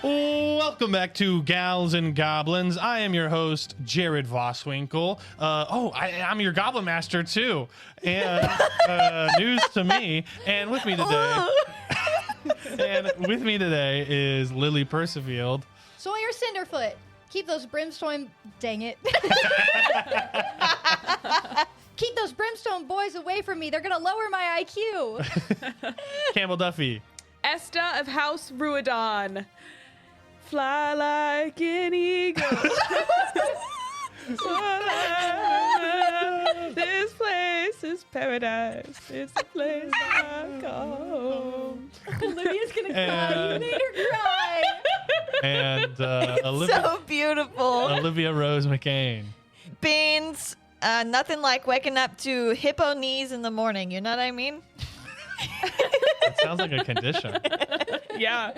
Welcome back to Gals and Goblins. I am your host, Jared Voswinkle. I'm your Goblin Master too. And news to me. And with me today, is Lily Percifield. Sawyer Cinderfoot. Keep those brimstone. Dang it. Keep those brimstone boys away from me. They're gonna lower my IQ. Campbell Duffy. Esta of House Ruidon. Fly like an eagle. This place is paradise. It's a place I call home. Olivia's gonna cry. You made her cry. And So beautiful. Olivia Rose McCain. Beans. Nothing like waking up to hippo knees in the morning. You know what I mean? It sounds like a condition. Yeah.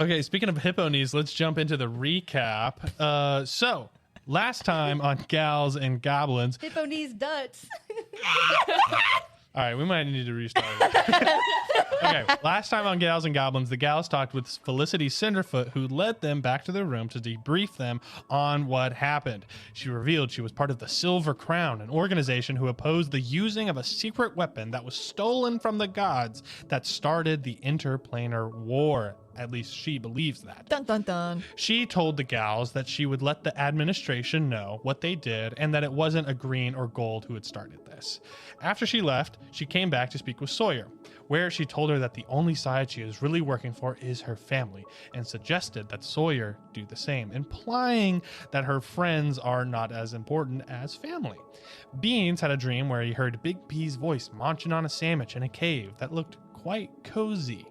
Okay, speaking of hippo knees, let's jump into the recap. So, last time on Gals and Goblins. Hippo knees duts. All right, we might need to restart it. Okay, last time on Gals and Goblins, the gals talked with Felicity Cinderfoot, who led them back to their room to debrief them on what happened. She revealed she was part of the Silver Crown, an organization who opposed the using of a secret weapon that was stolen from the gods that started the Interplanar War. At least she believes that. Dun dun dun. She told the gals that she would let the administration know what they did and that it wasn't a green or gold who had started this. After she left, she came back to speak with Sawyer, where she told her that the only side she is really working for is her family and suggested that Sawyer do the same, implying that her friends are not as important as family. Beans had a dream where he heard Big P's voice munching on a sandwich in a cave that looked quite cozy.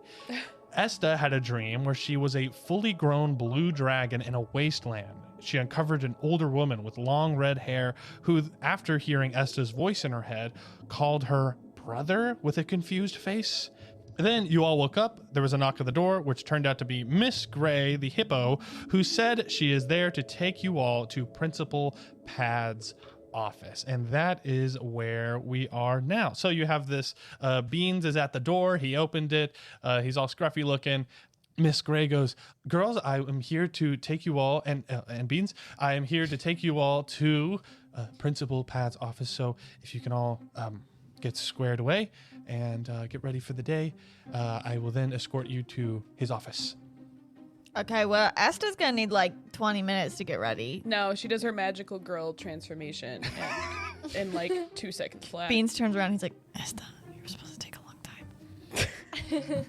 Esta had a dream where she was a fully grown blue dragon in a wasteland. She uncovered an older woman with long red hair who, after hearing Esta's voice in her head, called her brother with a confused face. Then you all woke up. There was a knock at the door, which turned out to be Miss Gray, the hippo, who said she is there to take you all to Principal Pad's office, and that is where we are now. So you have this Beans is at the door. He opened it. He's all scruffy looking. Miss Gray goes, girls, I am here to take you all, and Beans, I am here to take you all to Principal Pad's office. So if you can all get squared away and get ready for the day, I will then escort you to his office. Okay, well, Esta's gonna need like 20 minutes to get ready. No, she does her magical girl transformation in like 2 seconds flat. Beans turns around. He's like, Esta, you're supposed to take a long time.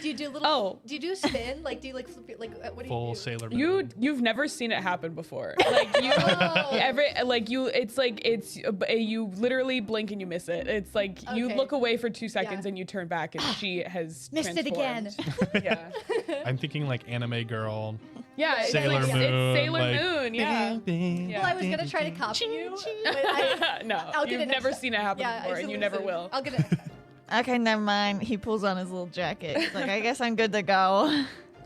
Do you do a little? Oh. Do you do a spin? Like, do you like flip it? Like, what do you Full do? Sailor Moon. You've never seen it happen before. Like you, you literally blink and you miss it. It's like you Okay. look away for 2 seconds Yeah. and you turn back and she has Missed it again. transformed. Yeah, I'm thinking like anime girl. yeah. It's Sailor like, Moon, It's Sailor like- Moon. Yeah. Well, I was gonna try to copy you, but No, I'll get you've it next never time. seen it happen Yeah, before, and you absolutely. never will. I'll get it next time. Okay, never mind. He pulls on his little jacket. He's like, I guess I'm good to go.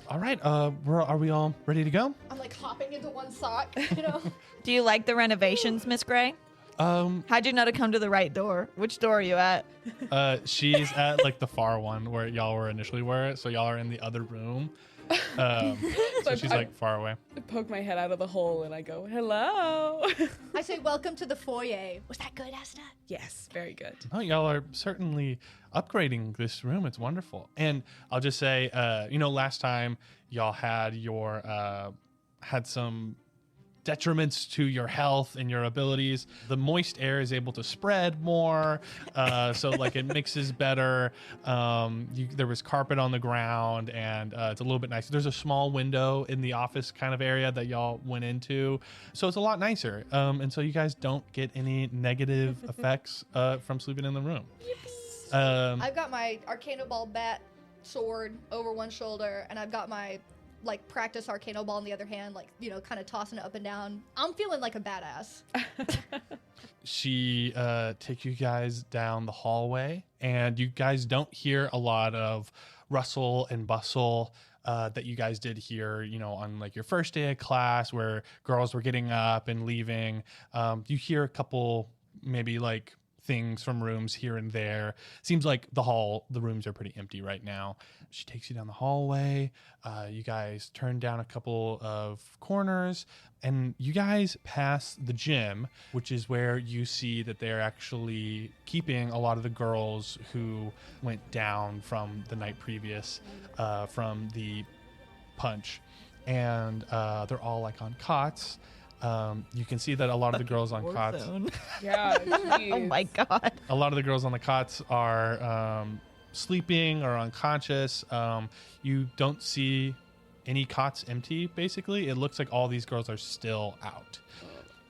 All right, are we all ready to go? I'm like hopping into one sock, you know. Do you like the renovations, Miss Gray? How'd you know to come to the right door? Which door are you at? She's at like the far one where y'all were initially were, so y'all are in the other room. So she's like far away. I poke my head out of the hole and I go, hello. I say, welcome to the foyer. Was that good, Esta? Yes, very good. Oh, y'all are certainly upgrading this room. It's wonderful. And I'll just say, last time y'all had your had some detriments to your health and your abilities. The moist air is able to spread more, so like it mixes better. There was carpet on the ground, and it's a little bit nicer. There's a small window in the office kind of area that y'all went into, so it's a lot nicer. And so you guys don't get any negative effects from sleeping in the room. I've got my Arcano Ball bat sword over one shoulder, and I've got my like practice Arcano Ball in the other hand, like, you know, kind of tossing it up and down. I'm feeling like a badass. She takes you guys down the hallway, and you guys don't hear a lot of rustle and bustle that you guys did here, on like your first day of class where girls were getting up and leaving. You hear a couple maybe like things from rooms here and there. Seems like the rooms are pretty empty right now. She takes you down the hallway. You guys turn down a couple of corners, and you guys pass the gym, which is where you see that they're actually keeping a lot of the girls who went down from the night previous, from the punch. And they're all like on cots. You can see that a lot of the girls on cots. Yeah. Oh my god. A lot of the girls on the cots are sleeping or unconscious. You don't see any cots empty. Basically, it looks like all these girls are still out.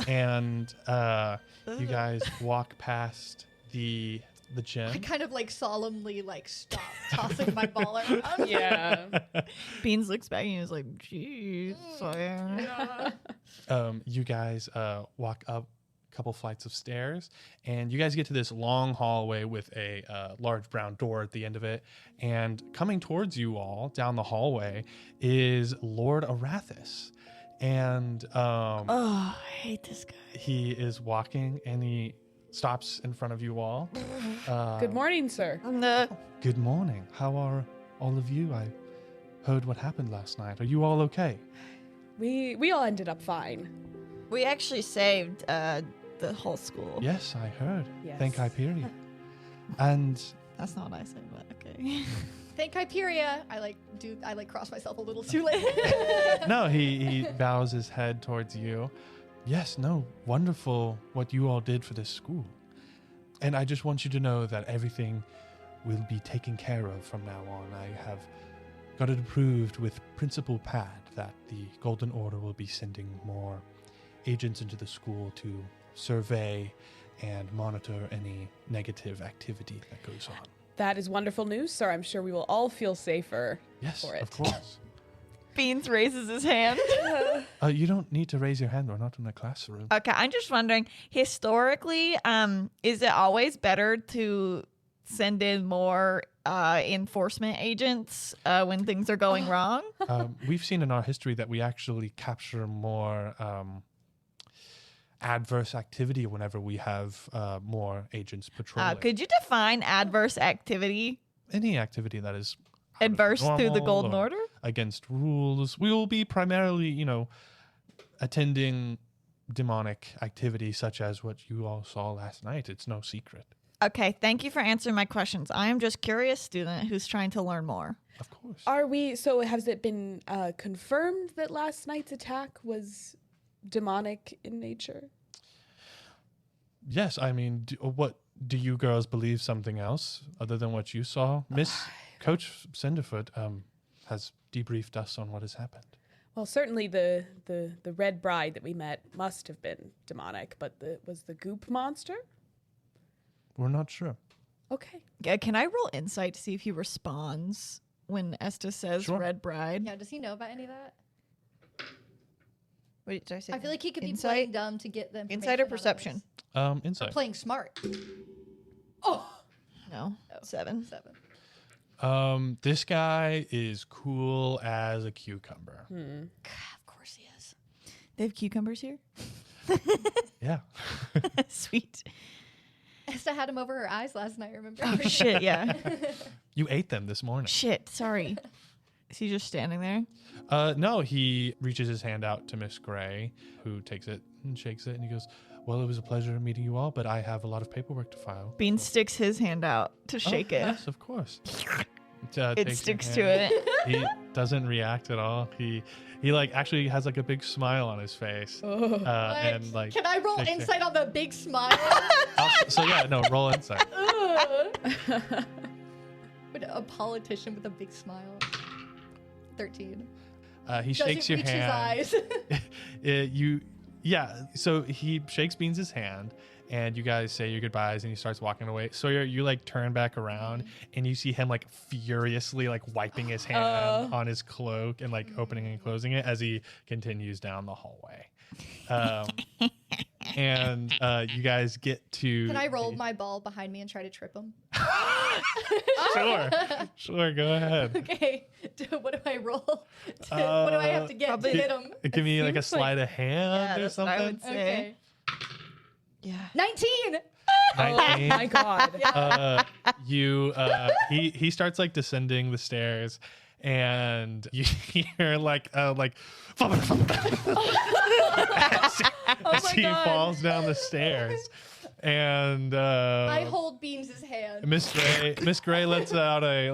And you guys walk past the gym. I kind of like solemnly like stop tossing my ball around. Yeah. Beans looks back and is like, "Jeez." You guys walk up a couple flights of stairs, and you guys get to this long hallway with a large brown door at the end of it. And coming towards you all down the hallway is Lord Arathis. And I hate this guy. he is walking, and he stops in front of you all. Good morning, sir. Good morning. How are all of you? I heard what happened last night. Are you all okay? We all ended up fine. We actually saved the whole school. Yes, I heard. Yes. Thank Hyperion. And That's not what I said, but okay. Thank Hyperia. I cross myself a little too late. no, he bows his head towards you. Yes, no, wonderful what you all did for this school. And I just want you to know that everything will be taken care of from now on. I have got it approved with Principal Pad that the Golden Order will be sending more agents into the school to survey and monitor any negative activity that goes on. That is wonderful news, sir. I'm sure we will all feel safer Yes, for it. of course. Beans raises his hand. You don't need to raise your hand. We're not in a classroom. Okay, I'm just wondering, historically, is it always better to send in more enforcement agents when things are going wrong? We've seen in our history that we actually capture more adverse activity whenever we have more agents patrolling. Could you define adverse activity? Any activity that is out of Adverse to the normal Golden or Order? against rules. We will be primarily, attending demonic activity such as what you all saw last night. It's no secret. Okay, thank you for answering my questions. I am just curious student who's trying to learn more. Of course. So has it been confirmed that last night's attack was demonic in nature? Yes, I mean, do you girls believe something else other than what you saw? Miss Coach Cinderfoot has debriefed us on what has happened. Well, certainly the red bride that we met must have been demonic, but was the goop monster? We're not sure. Okay. Yeah, can I roll insight to see if he responds when Estes says Sure. red bride? Yeah, does he know about any of that? Wait, did I say I feel like he could be insight? playing dumb to get them. Insight or perception? Insight. Playing smart. Oh, No, 7. 7. This guy is cool as a cucumber. Of course he is. They have cucumbers here? Yeah. Sweet. Esther had him over her eyes last night, remember? Oh, shit, yeah. You ate them this morning. Shit, sorry. Is he just standing there? No, he reaches his hand out to Miss Gray, who takes it and shakes it, and he goes, "Well, it was a pleasure meeting you all, but I have a lot of paperwork to file." Bean sticks his hand out to shake it. Yes, of course. It Takes your sticks hand. to it. He doesn't react at all. He like actually has like a big smile on his face. And like Can I roll shakes your- insight on the big smile? So yeah, no, roll insight. But a politician with a big smile. 13. He shakes your reach hand. his eyes. So he shakes Beans' hand, and you guys say your goodbyes, and he starts walking away. Sawyer, you like turn back around, and you see him like furiously like wiping his hand on his cloak and like opening and closing it as he continues down the hallway. And you guys get to. Can I roll my ball behind me and try to trip him? Sure, go ahead. Okay. What do I roll? What do I have to get to hit him? Give me like a seems like- sleight of hand or that's what I something. would say. Okay. Yeah. 19! 19. Oh my god. He starts like descending the stairs, and you hear like as he God. falls down the stairs. And I hold Beans' hand. Miss Gray lets out a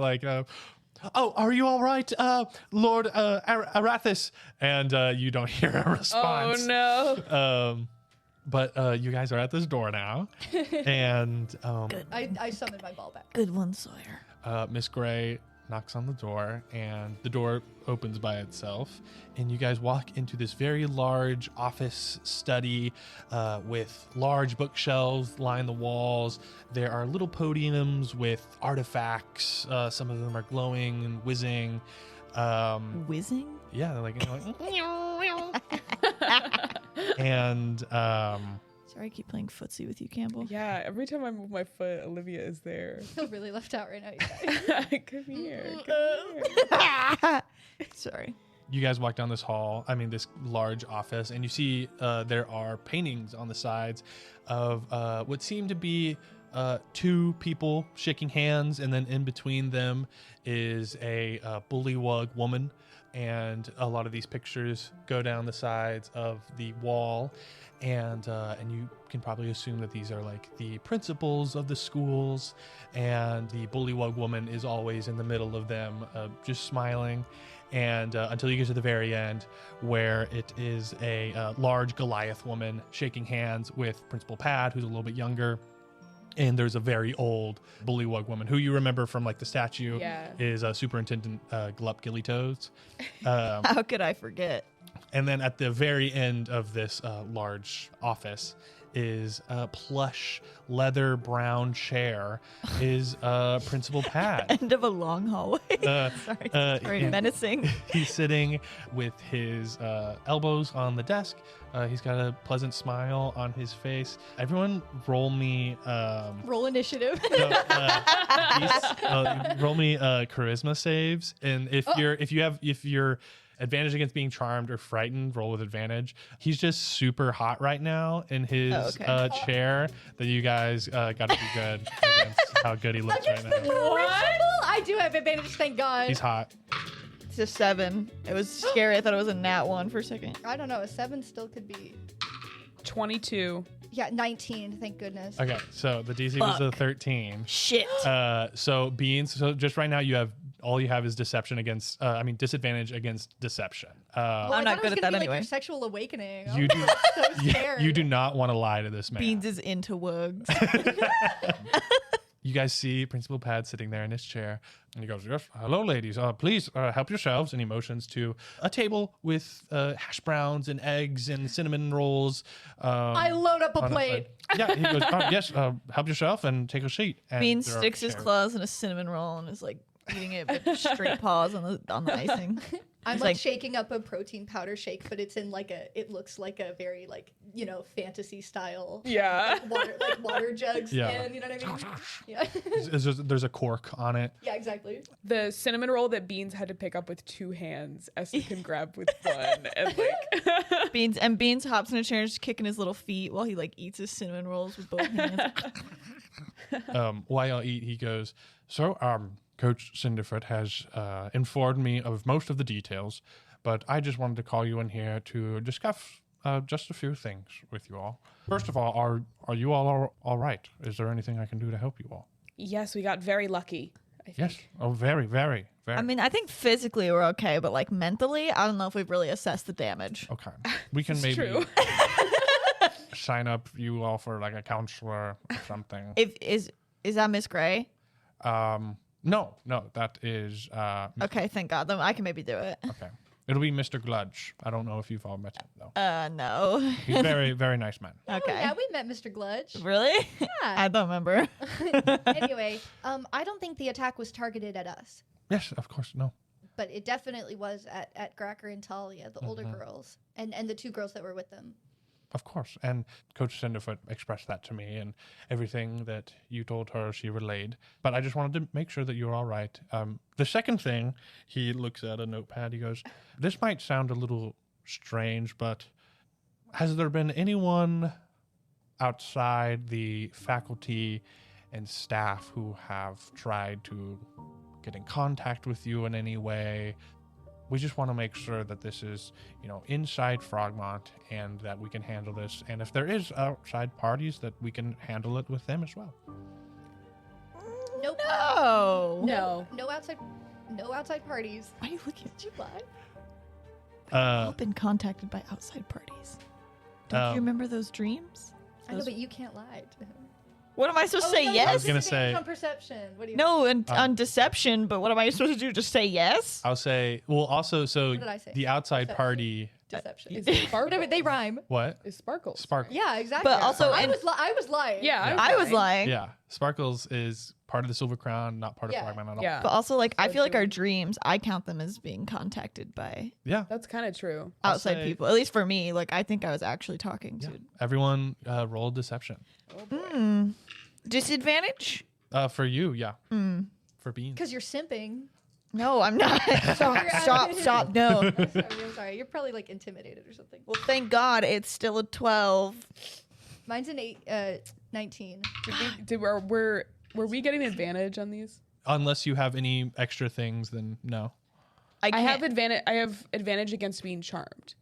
oh, are you all right, Lord Arathis? And you don't hear a response. Oh no. But you guys are at this door now, and I summon my ball back. Good one, Sawyer. Miss Gray knocks on the door, and the door opens by itself, and you guys walk into this very large office study with large bookshelves line the walls. There are little podiums with artifacts. Some of them are glowing and whizzing. Whizzing? Yeah, they're like and Sorry, I keep playing footsie with you, Campbell. Yeah, every time I move my foot, Olivia is there. I feel really left out right now, you guys. Come here. Sorry. you guys walk down this hall, this large office, and you see there are paintings on the sides of what seem to be two people shaking hands, and then in between them is a bullywug woman. And a lot of these pictures go down the sides of the wall, and you can probably assume that these are like the principals of the schools, and the bullywug woman is always in the middle of them, just smiling, and until you get to the very end, where it is a large Goliath woman shaking hands with Principal Pad, who's a little bit younger. And there's a very old bullywug woman who you remember from like the statue is Superintendent Glup Gillytoes. How could I forget? And then at the very end of this large office is a plush leather brown chair is Principal Pad. End of a long hallway. Sorry, very menacing. He's sitting with his elbows on the desk. He's got a pleasant smile on his face. Everyone roll me roll initiative. roll me charisma saves, and if you're advantage against being charmed or frightened, roll with advantage. He's just super hot right now in his chair that you guys got to be good against how good he looks right now. I do have advantage, thank God. He's hot. It's a 7. It was scary. I thought it was a nat 1 for a second. I don't know. A 7 still could be. 22. Yeah, 19. Thank goodness. Okay, so the DC was a 13. Shit. So Beans. So just right now, you have is deception against. Disadvantage against deception. I'm not good at that anyway. Like your sexual awakening. You do. So scared. You do not want to lie to this man. Beans is into wugs. You guys see Principal Pad sitting there in his chair, and he goes, "Yes, hello, ladies. Please help yourselves." And he motions to a table with hash browns and eggs and cinnamon rolls. I load up a plate. Yeah, he goes, "Yes, help yourself and take a seat." And Beans there are sticks his chairs. claws in a cinnamon roll and is like eating it with straight paws on the icing. I'm like shaking up a protein powder shake, but it's in it looks like a very fantasy style. Yeah. Water jugs. Yeah. And you know what I mean? Yeah. There's a cork on it. Yeah, exactly. The cinnamon roll that Beans had to pick up with 2 hands, Esther can grab with one. And Beans hops in a chair and just kicking his little feet while he eats his cinnamon rolls with both hands. While y'all eat, he goes, "So, Coach Cinderfoot has informed me of most of the details, but I just wanted to call you in here to discuss just a few things with you all. First of all, are you all right? Is there anything I can do to help you all?" Yes, we got very lucky, I think. Yes. Oh, very, very, very. I think physically we're okay, but mentally, I don't know if we've really assessed the damage. Okay. We can maybe true. sign up you all for a counselor or something. Is that Miss Gray? No, that is... Okay, thank God. Then I can maybe do it. Okay. It'll be Mr. Gludge. I don't know if you've all met him, though. No. He's a very, very nice man. Okay. Yeah, we met Mr. Gludge. Really? Yeah. I don't remember. Anyway, I don't think the attack was targeted at us, Yes, of course, no. but it definitely was at Gracker and Talia, the older girls, and the 2 girls that were with them. Of course. And Coach Cinderfoot expressed that to me, and everything that you told her, she relayed. But I just wanted to make sure that you're all right. The second thing, he looks at a notepad. He goes, "This might sound a little strange, but has there been anyone outside the faculty and staff who have tried to get in contact with you in any way. We just want to make sure that this is, inside Frogmont and that we can handle this. And if there is outside parties, that we can handle it with them as well. Nope. No. No outside parties. Why are you looking at Did you lie? I've been contacted by outside parties. Don't you remember those dreams? I know, but you can't lie to him. What am I supposed to say? No, Yes? I was gonna say on perception. What do you? No, on deception, but what am I supposed to do? Just say yes? I'll say, well, also, so What did I say? the outside Perception. party, Deception. Is it sparkle? Whatever, they rhyme. what? It's sparkles. Sparkle. Yeah, exactly. But also- I was lying. Yeah, I was lying. Yeah. Sparkles is part of the Silver Crown, not part of Yeah. Frogmont at all. Yeah. But also, like, I So feel like our do- dreams, I count them as being contacted by Yeah. That's kind of true. I'll outside say- people. At least for me, like, I think I was actually talking Yeah. to. Everyone roll deception. Oh boy. Disadvantage? For you, yeah. For Beans. Because you're simping. No, I'm not. Stop. No. I'm sorry. You're probably like intimidated or something. Well, thank God it's still a 12. Mine's an 19. Were we getting advantage on these? Unless you have any extra things, then no. I can't- have advantage. I have advantage against being charmed.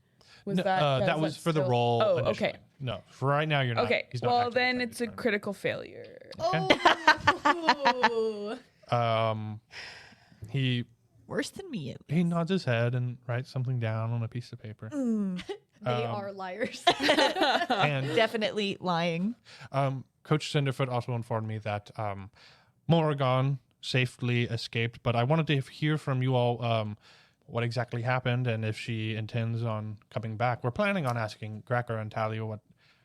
Was No, that that was for the still- roll. Oh, initially. okay. No, for right now, you're not. Okay. he's not Well, actively then trying it's to a charm critical failure. Oh. you. He Worse than me. he nods his head and writes something down on a piece of paper. They are liars. And Definitely lying. Coach Cinderfoot also informed me that Morrigan safely escaped, but I wanted to hear from you all what exactly happened and if she intends on coming back. We're planning on asking Gracker and Talia what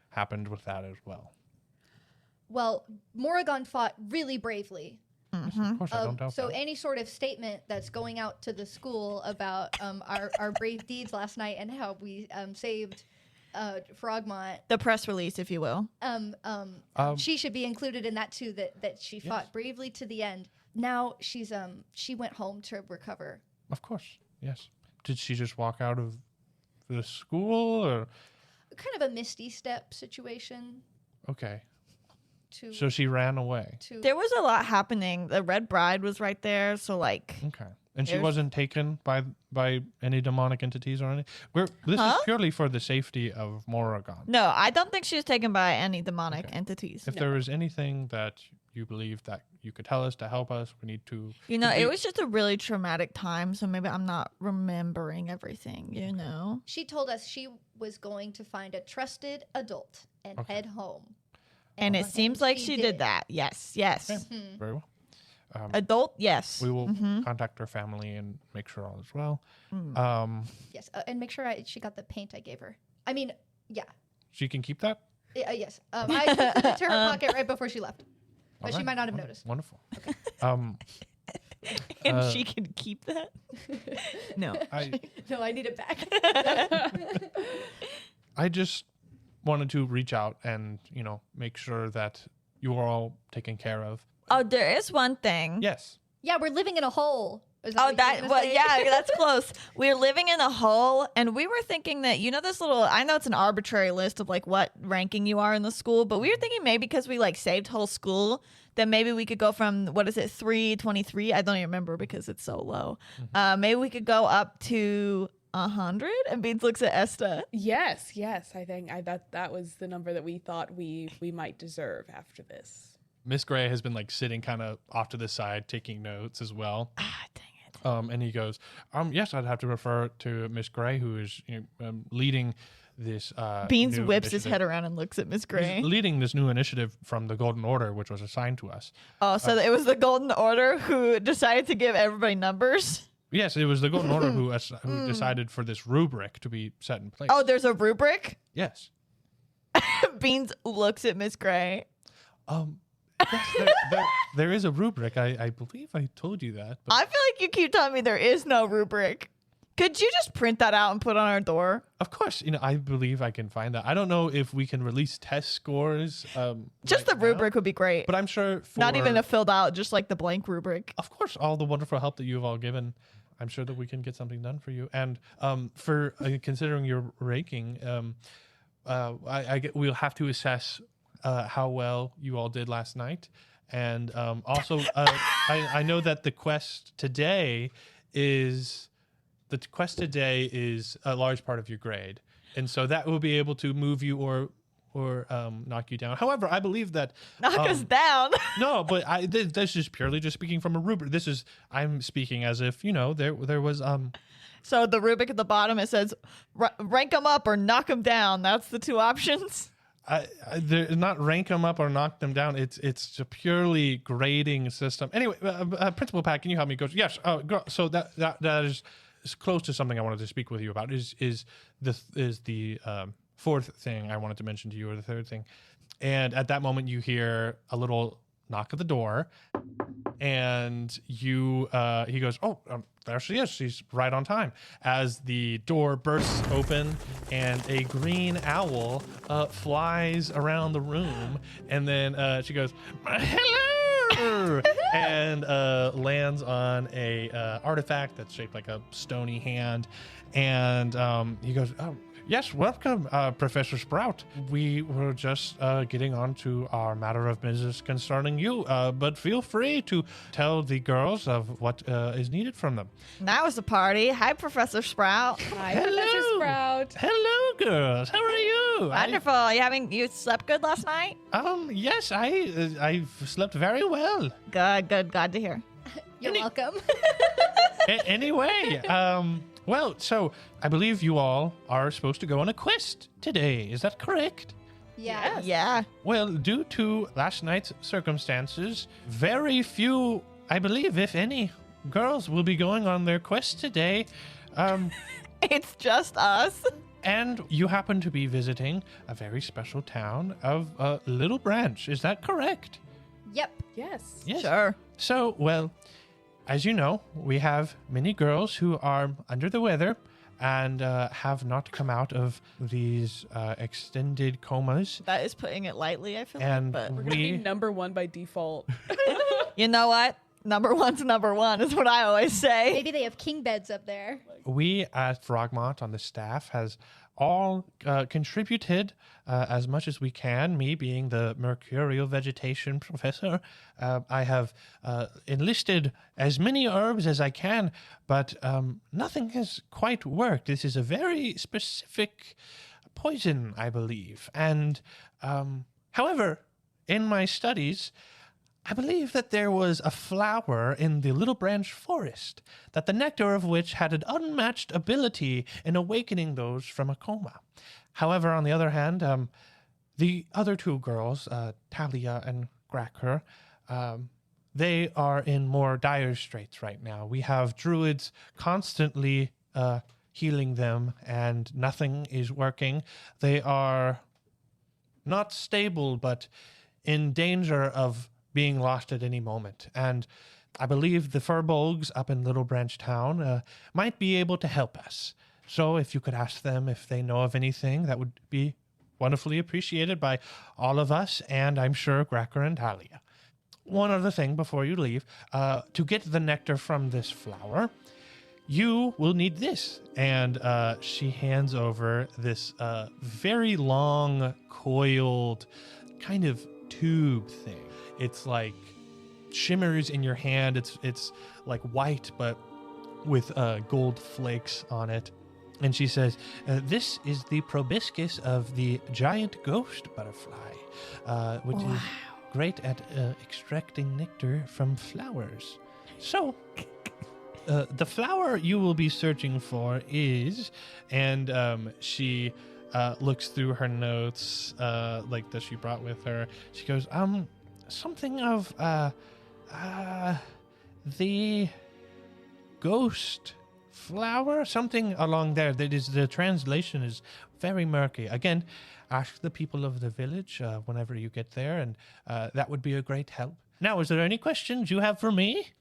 happened with that as well. Well, Morrigan fought really bravely. Of course, I don't doubt So that. any sort of statement that's going out to the school about our brave deeds last night and how we saved Frogmont, The press release, if you will. she should be included in that too. That she fought bravely to the end. Now she went home to recover. Of course, yes. Did she just walk out of the school or? Kind of a Misty Step situation. Okay, To so she ran away. There was a lot happening. The Red Bride was right there, so like Okay, and she There's- wasn't taken by any demonic entities or anything. This is purely for the safety of Morrigan. no, I don't think she was taken by any demonic entities. If there is anything that you believe that you could tell us to help us, we need to. You know, it was just a really traumatic time, so maybe I'm not remembering everything, you know? She told us she was going to find a trusted adult and head home. And it seems like she did that. Yes. Very well. Adult, yes. We will contact her family and make sure all is well. Yes, and make sure she got the paint I gave her. I mean, yeah. She can keep that. Yes. I took it to her pocket right before she left. But All she right. might not have noticed. Wonderful. And she can keep that? No. No, I need it back. I just wanted to reach out and make sure that you are all taken care of. Oh, there is one thing. Yes. Yeah, we're living in a hole. Is Oh, what you were that, gonna well, say? yeah, that's close. We're living in a hole, and we were thinking that, this little, I know it's an arbitrary list of like what ranking you are in the school, but we were thinking maybe because we like saved whole school, then maybe we could go from, 323? I don't even remember because it's so low. Maybe we could go up to 100? And Beans looks at Esta. Yes. I think that was the number that we thought we might deserve after this. Miss Gray has been sitting kind of off to the side taking notes as well. Ah, dang it. And he goes, yes, I'd have to refer to Miss Gray, who is leading this. Beans new whips his initiative. head around and looks at Miss Gray. He's leading this new initiative from the Golden Order, which was assigned to us. Oh, so it was the Golden Order who decided to give everybody numbers? Yes, it was the Golden Order who decided for this rubric to be set in place. Oh, there's a rubric? Yes. Beans looks at Miss Gray. Yes, there is a rubric. I believe I told you that. But I feel like you keep telling me there is no rubric. Could you just print that out and put on our door? of course, I believe I can find that. I don't know if we can release test scores. Just the right now, rubric would be great. but I'm sure Not even a filled out, just like the blank rubric. Of course, all the wonderful help that you've all given, I'm sure that we can get something done for you. And for considering your ranking, we'll have to assess how well you all did last night. And also, I know that the quest today is a large part of your grade. And so that will be able to move you or knock you down. However, I believe that knock us down. No, but this is purely just speaking from a rubric. I'm speaking as if there was So the rubric at the bottom, it says rank them up or knock them down. That's the two options. Not rank them up or knock them down. It's a purely grading system. Anyway, Principal Pat, can you help me? Goes, yes. So that is close to something I wanted to speak with you about. Is the fourth thing I wanted to mention to you, or the third thing. And at that moment, you hear a little knock at the door, and he goes, "Oh, there she is. She's right on time." As the door bursts open, and a green owl flies around the room, and then she goes, "Hello!" and lands on a artifact that's shaped like a stony hand, and he goes, "Oh, yes, welcome, Professor Sprout. We were just getting on to our matter of business concerning you, but feel free to tell the girls of what is needed from them." Now is the party. Hi, Professor Sprout. Hi, Professor Sprout. Hello, girls. How are you? Wonderful. You slept good last night? Yes, I slept very well. Good. Glad to hear. You're welcome. Anyway, well, so I believe you all are supposed to go on a quest today. Is that correct? Yeah. Yeah. Well, due to last night's circumstances, very few, I believe, if any, girls will be going on their quest today. It's just us. And you happen to be visiting a very special town of Little Branch. Is that correct? Yep. Yes. Yes. Sure. So, well, as you know, we have many girls who are under the weather and have not come out of these extended comas. That is putting it lightly, I feel And like. But We're going to be number one by default. you know what? Number one's number one is what I always say. Maybe they have king beds up there. We at Frogmont on the staff has all contributed as much as we can. Me being the mercurial vegetation professor, I have enlisted as many herbs as I can, but nothing has quite worked. This is a very specific poison, I believe. And however, in my studies, I believe that there was a flower in the Little Branch forest, that the nectar of which had an unmatched ability in awakening those from a coma. However, on the other hand, the other two girls, Talia and Gracker, they are in more dire straits right now. We have druids constantly healing them, and nothing is working. They are not stable, but in danger of being lost at any moment. And I believe the Furbolgs up in Little Branch Town might be able to help us. So if you could ask them if they know of anything, that would be wonderfully appreciated by all of us, and I'm sure Gracker and Talia. One other thing before you leave, to get the nectar from this flower, you will need this. And she hands over this very long, coiled kind of tube thing. It's like shimmers in your hand. It's like white, but with gold flakes on it. And she says, this is the proboscis of the giant ghost butterfly, which is great at extracting nectar from flowers. So, the flower you will be searching for is, and she looks through her notes, like that she brought with her. She goes, something of the ghost flower, something along there. That is, the translation is very murky. Again, ask the people of the village whenever you get there, and that would be a great help. Now, is there any questions you have for me?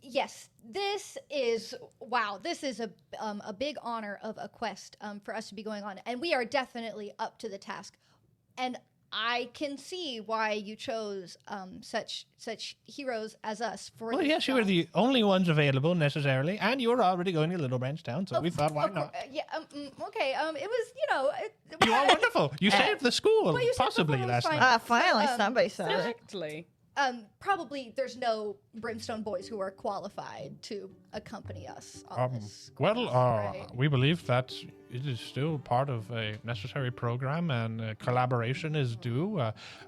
Yes, this is a big honor of a quest for us to be going on, and we are definitely up to the task. And I can see why you chose such heroes as us for. Well, this yes, you were job. the only ones available necessarily, and you were already going to Little Branch Town, so we thought, why not? Yeah. Okay. It was. You are wonderful. You saved the school, Well, you said possibly before it was last fine. night. Finally, So, somebody said it. Exactly. Probably there's no Brimstone boys who are qualified to accompany us on this quest, right? We believe that it is still part of a necessary program, and collaboration is due.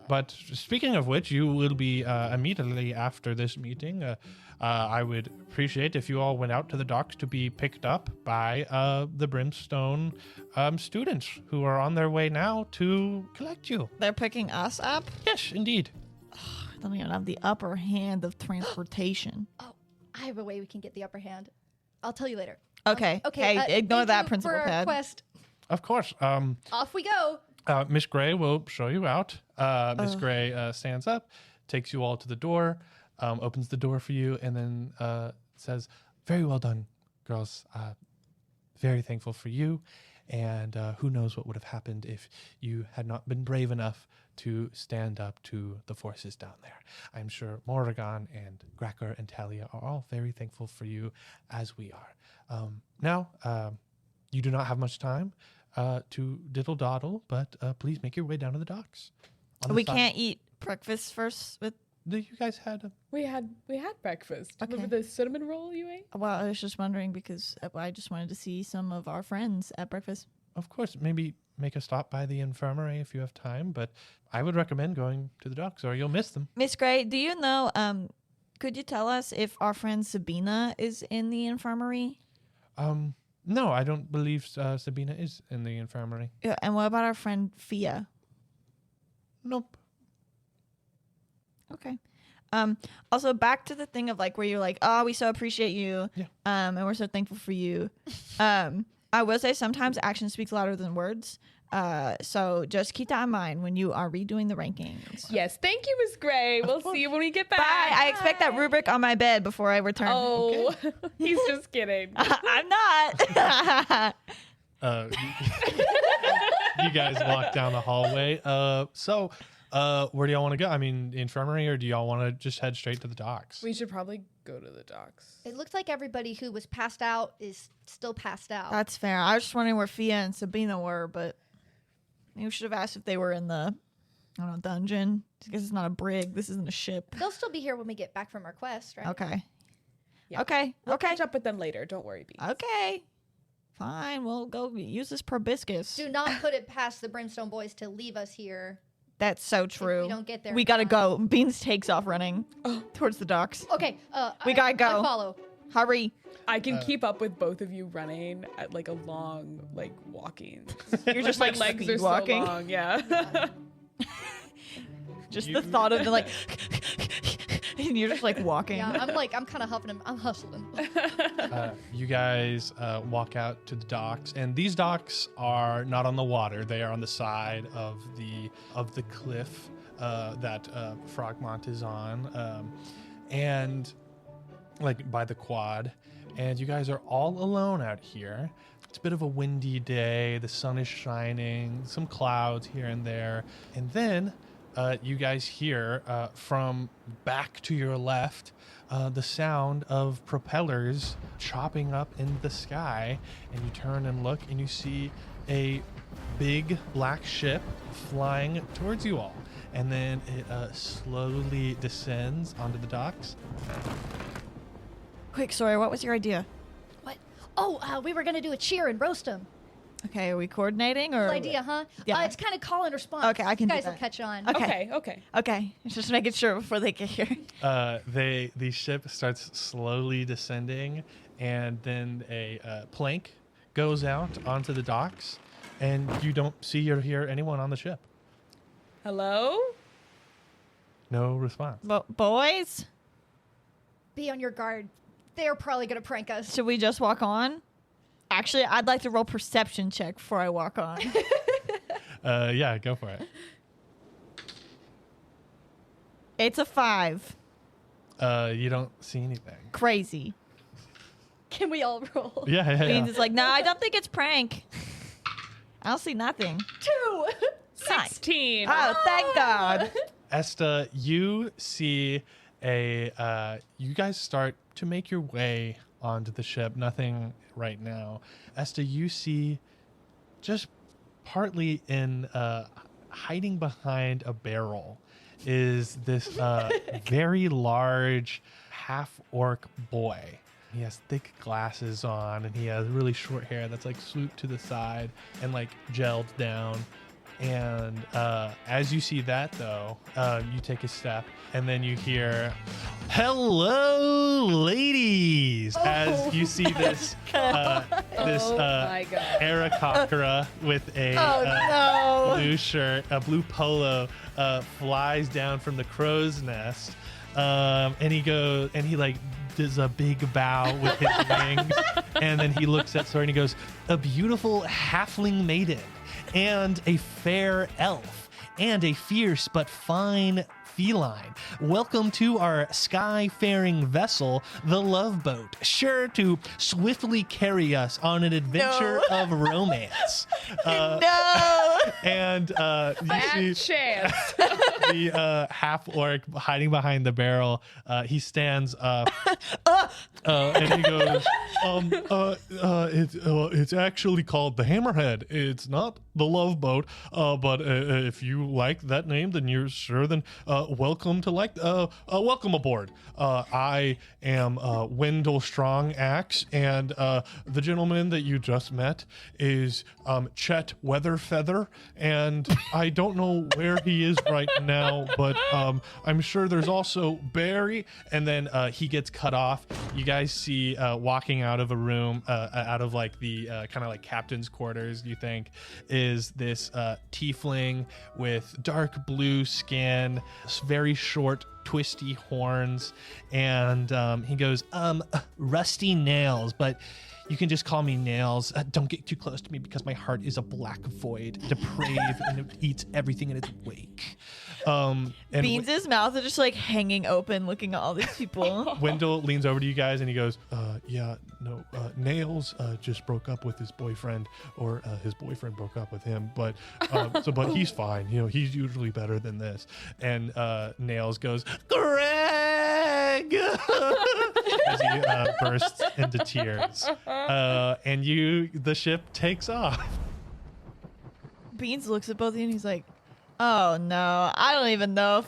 But speaking of which, you will be immediately after this meeting. I would appreciate if you all went out to the docks to be picked up by the Brimstone students who are on their way now to collect you. They're picking us up. Yes, indeed. I don't even have the upper hand of transportation. Oh, I have a way we can get the upper hand. I'll tell you later. Okay. Hey, ignore thank that, you Principal for our Pad. quest. Of course. Off we go. Miss Gray will show you out. Miss Gray stands up, takes you all to the door, opens the door for you, and then says, "Very well done, girls. Very thankful for you. And who knows what would have happened if you had not been brave enough to stand up to the forces down there. I'm sure Morrigan and Gracker and Talia are all very thankful for you, as we are. Now, you do not have much time to diddle-doddle, but please make your way down to the docks. On the We side- can't eat breakfast first with. You guys had... We had breakfast. Okay. Remember the cinnamon roll you ate? Well, I was just wondering because I just wanted to see some of our friends at breakfast. Of course, maybe make a stop by the infirmary if you have time, but I would recommend going to the docks or you'll miss them. Miss Gray, do you know? Could you tell us if our friend Sabina is in the infirmary? No, I don't believe Sabina is in the infirmary. Yeah, and what about our friend Fia? Nope. Okay. Also back to the thing of like where you're like, oh, we so appreciate you. Yeah. And we're so thankful for you. I will say sometimes action speaks louder than words. So just keep that in mind when you are redoing the rankings. Yes. Thank you, Miss Gray. We'll see you when we get back. Bye. I expect that rubric on my bed before I return. Oh, he's just kidding. I'm not. You guys walk down the hallway. So where do y'all want to go? I mean, the infirmary, or do y'all want to just head straight to the docks? We should probably go to the docks. It looks like everybody who was passed out is still passed out. That's fair. I was just wondering where Fia and Sabina were, but maybe we should have asked if they were in the, I don't know, dungeon. I guess it's not a brig. This isn't a ship. They'll still be here when we get back from our quest, right? Okay. Yeah. Okay. We'll Okay. catch up with them later. Don't worry, Beans. Okay. Fine. We'll go use this proboscis. Do not put it past the Brimstone boys to leave us here. That's so true. we don't get there We in gotta time. go. Beans takes off running towards the docks. Okay. We gotta go. I follow. Hurry. I can keep up with both of you running at like a long, like walking. You're just My like legs speed are walking. so long. Yeah. Just the thought of the like, and you're just like walking. Yeah, I'm kind of huffing. I'm hustling. You guys walk out to the docks, and these docks are not on the water. They are on the side of the cliff that Frogmont is on, and like by the quad. And you guys are all alone out here. It's a bit of a windy day. The sun is shining, some clouds here and there, and then you guys hear from back to your left the sound of propellers chopping up in the sky, and you turn and look and you see a big black ship flying towards you all, and then it slowly descends onto the docks. Quick, Sawyer, what was your idea? What? Oh, we were gonna do a cheer and roast them. Okay, are we coordinating or? Cool idea, huh? Yeah. It's kind of call and response. Okay, I can You do guys will that. catch on. Okay. Okay. Okay, just making sure before they get here. The ship starts slowly descending, and then a plank goes out onto the docks, and you don't see or hear anyone on the ship. Hello? No response. Boys, Be on your guard. They're probably gonna prank us. should we just walk on? Actually, I'd like to roll perception check before I walk on. Yeah, go for it. It's a 5. You don't see anything. Crazy. Can we all roll? Yeah. Beans is like, no, I don't think it's prank. I don't see nothing. 2. 16. Oh, thank God. Esta, you see you guys start to make your way onto the ship. Nothing right now. Esta, you see just partly in hiding behind a barrel is this very large half-orc boy. He has thick glasses on, and he has really short hair that's like swooped to the side and like gelled down. And as you see that, though, you take a step, and then you hear, "Hello, ladies!" As you see this Aarakocra with a blue shirt, a blue polo, flies down from the crow's nest, and he like does a big bow with his wings, and then he looks at Sora and he goes, "A beautiful halfling maiden, and a fair elf, and a fierce but fine feline. Welcome to our sky-faring vessel, the Love Boat, sure to swiftly carry us on an adventure of romance." No. And you see Chance. the half-orc hiding behind the barrel. He stands up and he goes, "It's actually called the Hammerhead. It's not the Love Boat, but if you like that name, then you're sure then welcome aboard. I am Wendell Strong Axe, and the gentleman that you just met is Chet Weatherfeather, and I don't know where he is right now, but I'm sure there's also Barry." And then he gets cut off. You guys see walking out of a room, out of like the kind of like captain's quarters, you think, is this tiefling with dark blue skin, very short, twisty horns, and he goes, "Rusty Nails, but you can just call me Nails. Don't get too close to me because my heart is a black void, depraved, and it eats everything in its wake." And Beans' mouth is just like hanging open, looking at all these people. Wendell leans over to you guys and he goes, Nails just broke up with his boyfriend, or his boyfriend broke up with him, but he's fine. You know, he's usually better than this." And Nails goes, "Greg!" as he bursts into tears. And the ship takes off. Beans looks at both of you and he's like, "Oh no, I don't even know if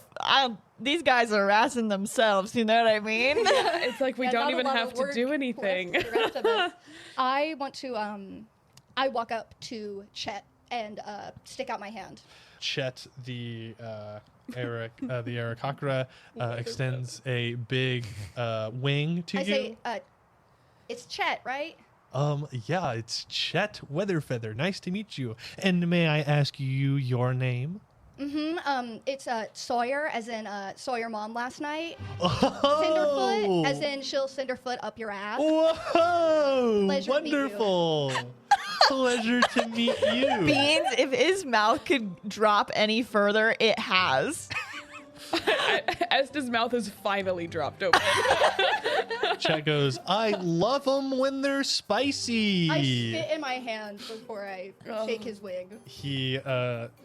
these guys are harassing themselves, you know what I mean?" It's like we don't even have to do anything. The rest of us. I want to I walk up to Chet and stick out my hand. Chet, the Aarakocra, extends a big wing to I you. say, "It's Chet, right?" Yeah, it's Chet Weatherfeather. Nice to meet you. And may I ask you your name? It's Sawyer, as in Sawyer mom last night. Oh! Cinderfoot, as in she'll Cinderfoot up your ass. Whoa! Pleasure to meet you. Wonderful. Pleasure to meet you. Beans, if his mouth could drop any further, it has. Esta's mouth has finally dropped open. Chet goes, "I love them when they're spicy." I spit in my hand before I shake his wig. He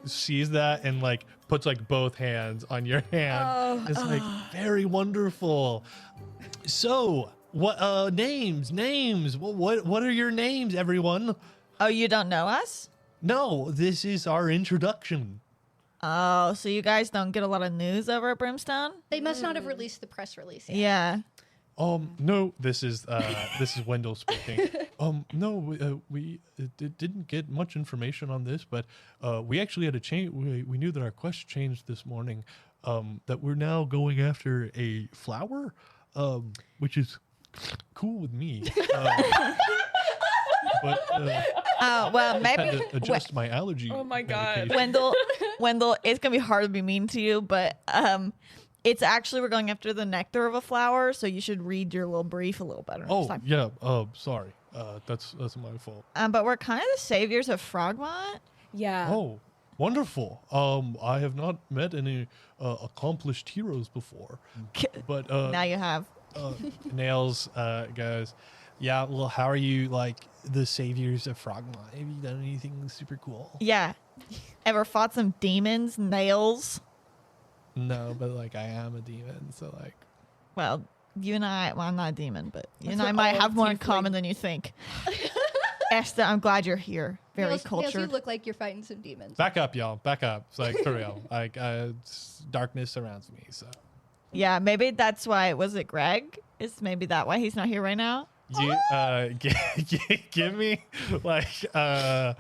sees that and like puts like both hands on your hand. It's like very wonderful. So, what names? What are your names, everyone? Oh, you don't know us? No, this is our introduction. Oh, so you guys don't get a lot of news over at Brimstone? They must not have released the press release yet. Yeah. No, this is Wendell speaking. No, we didn't get much information on this, but we actually had a change. We knew that our quest changed this morning. That we're now going after a flower, which is cool with me. But well, maybe had to adjust my allergy. Oh my God. medication. Wendell, it's gonna be hard to be mean to you, but it's actually we're going after the nectar of a flower, so you should read your little brief a little better. Oh yeah. Sorry. That's my fault. But we're kind of the saviors of Frogmont. Yeah. Oh, wonderful. I have not met any accomplished heroes before, but Now you have. Nails goes, "Yeah, well, how are you, like, the saviors of Frogmont? Have you done anything super cool?" Yeah. Ever fought some demons, nails? No, but like I am a demon, so like. Well, you and I, well, I'm not a demon, but you and I We're might all have more in tiefling. common than you think. Esther, I'm glad you're here. Very Nails, cultured. you look like you're fighting some demons. Back up, y'all. Back up. It's like for real. Like darkness surrounds me. So Yeah, maybe that's why. Was it Greg? Is maybe that why he's not here right now? you give me like I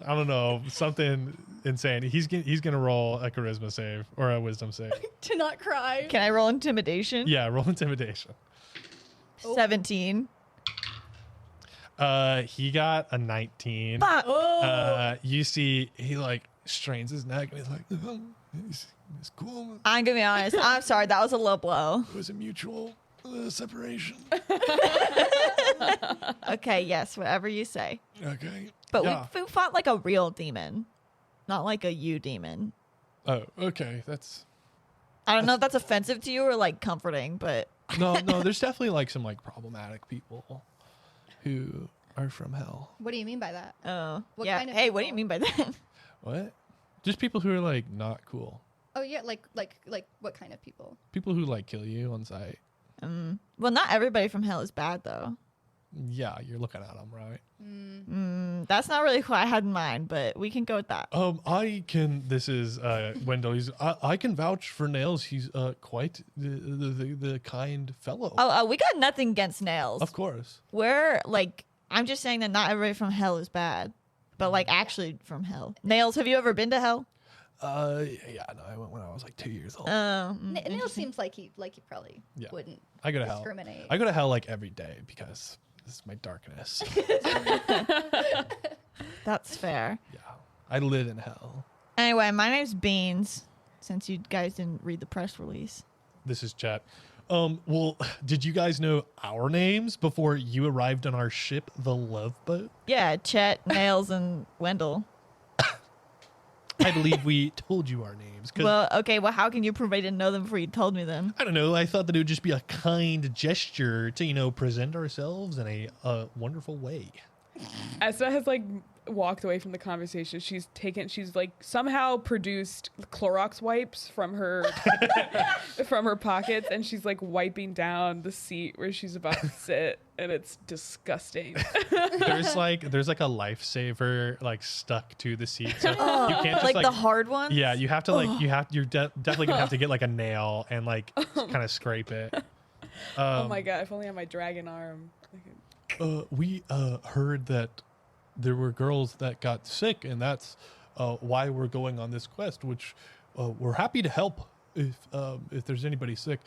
don't know, something insane. He's gonna roll a charisma save or a wisdom save. To not cry. Can I roll intimidation? Yeah, roll intimidation. 17. He got a 19. Fuck. You see he like strains his neck and he's like, it's cool. I'm gonna be honest. I'm sorry. That was a low blow. It was a mutual separation. Okay, yes, whatever you say. Okay. But Yeah. we fought like a real demon, not like a you demon. Oh, okay. That's I don't know if that's offensive to you or like comforting, but no. There's definitely like some like problematic people who are from hell. What do you mean by that? oh What yeah. kind of Hey, what do you people? mean by that? What? Just people who are like not cool. Oh yeah, like what kind of people? People who like kill you on sight. Well, not everybody from hell is bad though. Yeah, you're looking at them, right? That's not really who I had in mind, but we can go with that. I can. This is Wendell. I can vouch for Nails. He's quite the kind fellow. Oh, we got nothing against nails. Of course. We're like, I'm just saying that not everybody from hell is bad, but like actually from hell. Nails, have you ever been to hell? Yeah. No, I went when I was like 2 years old. Neil seems like he probably Yeah. wouldn't I go to hell. discriminate. I go to hell like every day because this is my darkness. That's fair. Yeah, I live in hell. Anyway, my name's Beans, since you guys didn't read the press release. This is Chet. Well, did you guys know our names before you arrived on our ship, the Love Boat? Yeah, Chet, Nails, and Wendell. I believe we told you our names. 'Cause Well, okay, well, how can you prove I didn't know them before you told me them? I don't know. I thought that it would just be a kind gesture to, present ourselves in a wonderful way. Esta has like walked away from the conversation. She's like somehow produced Clorox wipes from her from her pockets, and she's like wiping down the seat where she's about to sit, and it's disgusting. There's like a lifesaver like stuck to the seat, so you can't just Like the hard ones? Yeah, you have to you're definitely gonna have to get like a nail and like kind of scrape it. Oh my god! If only I had my dragon arm. We heard that there were girls that got sick, and that's why we're going on this quest. Which we're happy to help if there's anybody sick.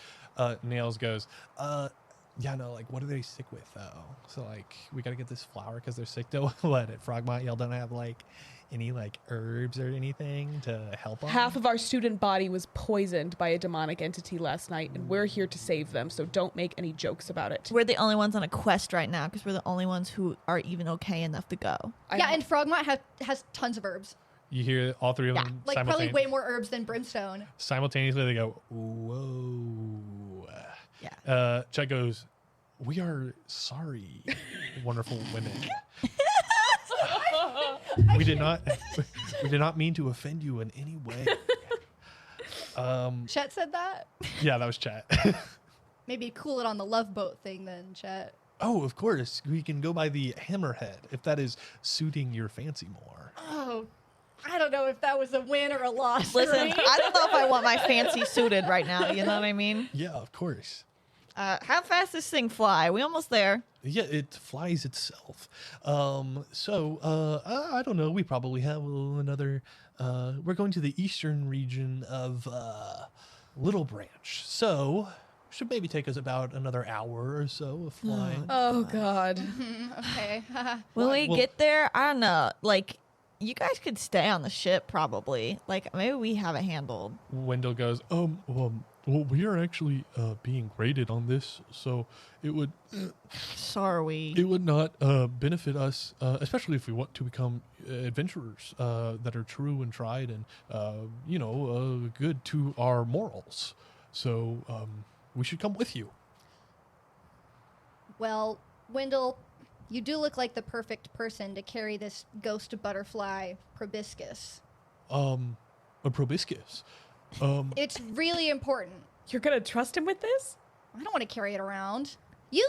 Nails goes, yeah, no, like what are they sick with though? So like we gotta get this flower because they're sick. Though what at Frogmont y'all don't have like any like herbs or anything to help them? Half of our student body was poisoned by a demonic entity last night, and we're here to save them, so don't make any jokes about it. We're the only ones on a quest right now because we're the only ones who are even okay enough to go. Yeah, and Frogmont has tons of herbs. You hear all three of Yeah, them Like probably way more herbs than Brimstone. simultaneously. They go, whoa. Yeah. Chet goes, we are sorry, wonderful women. We did not mean to offend you in any way. Chet said that. Yeah, that was Chet. Maybe cool it on the love boat thing then, Chet. Oh, of course. We can go by the hammerhead if that is suiting your fancy more. Oh, I don't know if that was a win or a loss. for Listen, me. I don't know if I want my fancy suited right now. You know what I mean? Yeah, of course. How fast does this thing fly? We almost there. Yeah, it flies itself. So I don't know. We probably have another. We're going to the eastern region of Little Branch, so should maybe take us about another hour or so of flying. Oh god. Okay. When we Well- get there, I don't know. Like, you guys could stay on the ship probably. Like, maybe we have it handled. Wendell goes, well, we are actually being graded on this, so it would Sorry. not benefit us, especially if we want to become adventurers that are true and tried and good to our morals. So we should come with you. Well, Wendell, you do look like the perfect person to carry this ghost butterfly proboscis. a proboscis. It's really important. You're gonna trust him with this? I don't want to carry it around. I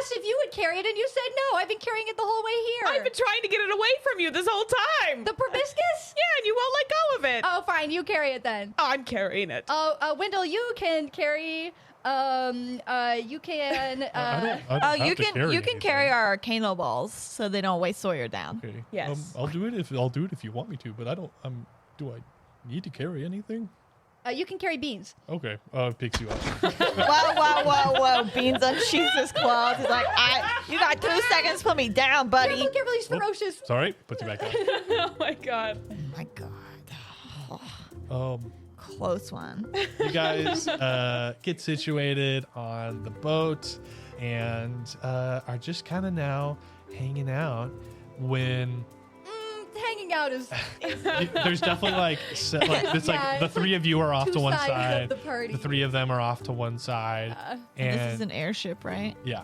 asked if you would carry it, and you said no. I've been carrying it the whole way here. I've been trying to get it away from you this whole time. The proboscis? Yeah, and you won't let go of it. Oh, fine. You carry it then. Oh, I'm carrying it. Wendell, you can carry. You can. I don't have you to can anything. carry our arcano balls so they don't weigh Sawyer down. Okay. Yes. I'll do it if you want me to, but I don't. Do I need to carry anything? You can carry beans. Okay. Picks you up. Whoa. Beans unsheaths his claws. He's like, you got 2 seconds to put me down, buddy. Careful, he's ferocious. Sorry. Puts you back up. Oh my god. Oh my god. Close one. You guys get situated on the boat and are just kind of now hanging out when Hanging out is there's definitely like it's like the three of you are off two to one sides of side. the party. Three of them are off to one side. And This is an airship, right? yeah.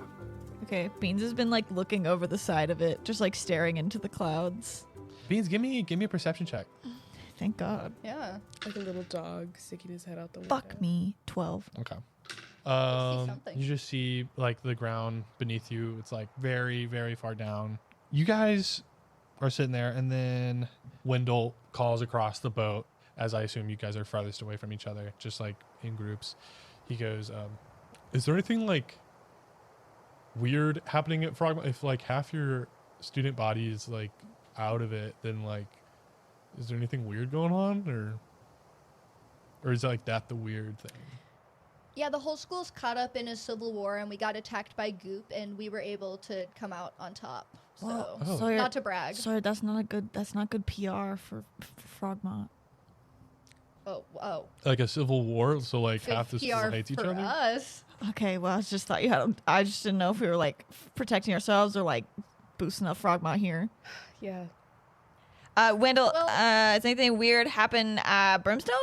Okay. Beans has been like looking over the side of it, just like staring into the clouds. Beans, give me a perception check. Thank God. yeah. Like a little dog sticking his head out the window. Fuck me. 12. Okay. something. You just see like the ground beneath you. It's like very, very far down. You guys are sitting there, and then Wendell calls across the boat, as I assume you guys are farthest away from each other, just like in groups. He goes, is there anything like weird happening at Frogmont? If like half your student body is like out of it, then like, is there anything weird going on, or is like that the weird thing? Yeah, the whole school's caught up in a civil war, and we got attacked by goop, and we were able to come out on top. So, Well, Oh. Sawyer, not to brag. Sawyer, that's not good PR for Frogmont. Oh. Like a civil war, so like Good half the school PR hates each for other. us. Okay, well, I just thought you had. I just didn't know if we were like protecting ourselves or like boosting up Frogmont here. Yeah. Wendell, Well- has anything weird happen at Brimstone?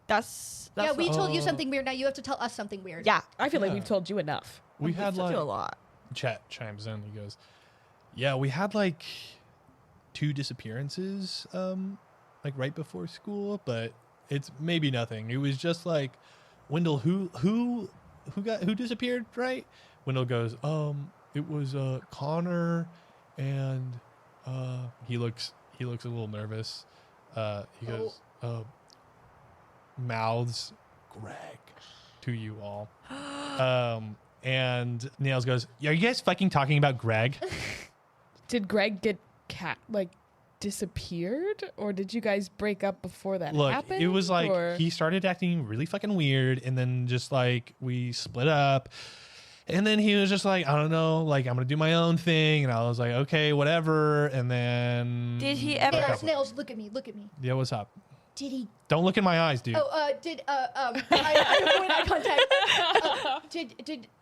That's Yeah, we told you Oh. something weird. Now you have to tell us something weird. yeah. I feel like Yeah. we've told you enough. We We've had told you a like lot. Chet chimes in. He goes, "Yeah, we had like 2 disappearances, like right before school, but it's maybe nothing. It was just like, Wendell, who disappeared, right?" Wendell goes, it was Connor, and he looks a little nervous. He goes, mouths Greg to you all. And Nails goes, "Are you guys fucking talking about Greg?" Did Greg get disappeared, or did you guys break up before that Look, happened? it was like or- he started acting really fucking weird, and then just like we split up, and then he was just like, "I don't know, like I'm gonna do my own thing," and I was like, "Okay, whatever." And then Did he ever? Nails, look at me. Yeah, what's up? Did he? Don't look in my eyes, dude. I avoid eye contact.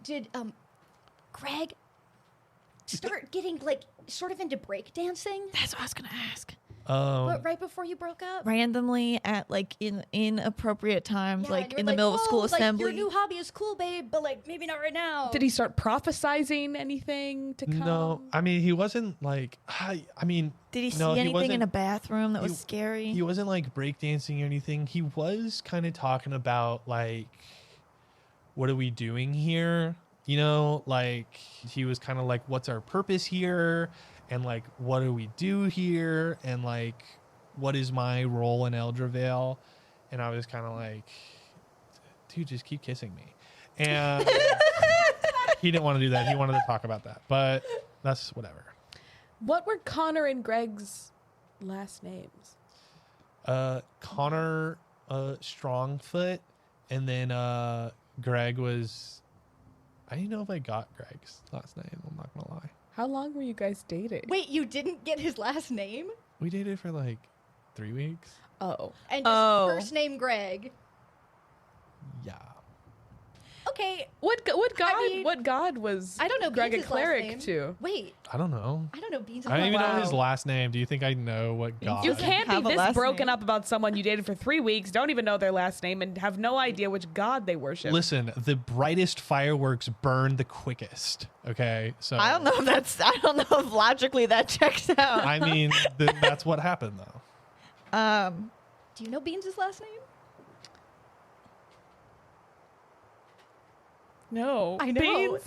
Did Greg start getting like sort of into breakdancing? That's what I was gonna ask. But right before you broke up? Randomly at like in inappropriate times, Yeah, and like you were in the middle of school "Whoa, assembly. Like, your new hobby is cool, babe, but like maybe not right now. Did he start prophesizing anything to come? No, I mean he wasn't like. I mean, Did he see no, anything in wasn't- a bathroom that was he- scary? He wasn't like breakdancing or anything. He was kind of talking about like, what are we doing here? You know, like he was kind of like, what's our purpose here? And like, what do we do here? And like, what is my role in Eldravel? And I was kind of like, dude, just keep kissing me. And he didn't want to do that. He wanted to talk about that, but that's whatever. What were Connor and Greg's last names? Connor Strongfoot, and then Greg was. I didn't know if I got Greg's last name. I'm not gonna lie. How long were you guys dating? Wait, you didn't get his last name? We dated for like 3 weeks. Oh. And just Oh. first name Greg. Yeah. Okay, What god? mean, what god was I don't know Greg a Beans' last cleric name. to? Wait, I don't know. I don't know Beans. I don't even know his Wow. last name. Do you think I know what God? You doesn't can't be have a this last broken name. up about someone you dated for 3 weeks, don't even know their last name, and have no idea which god they worship. Listen, the brightest fireworks burn the quickest. Okay, so I don't know if that's. I don't know if logically that checks out. I mean, that's what happened though. Do you know Beans' last name? No. I know.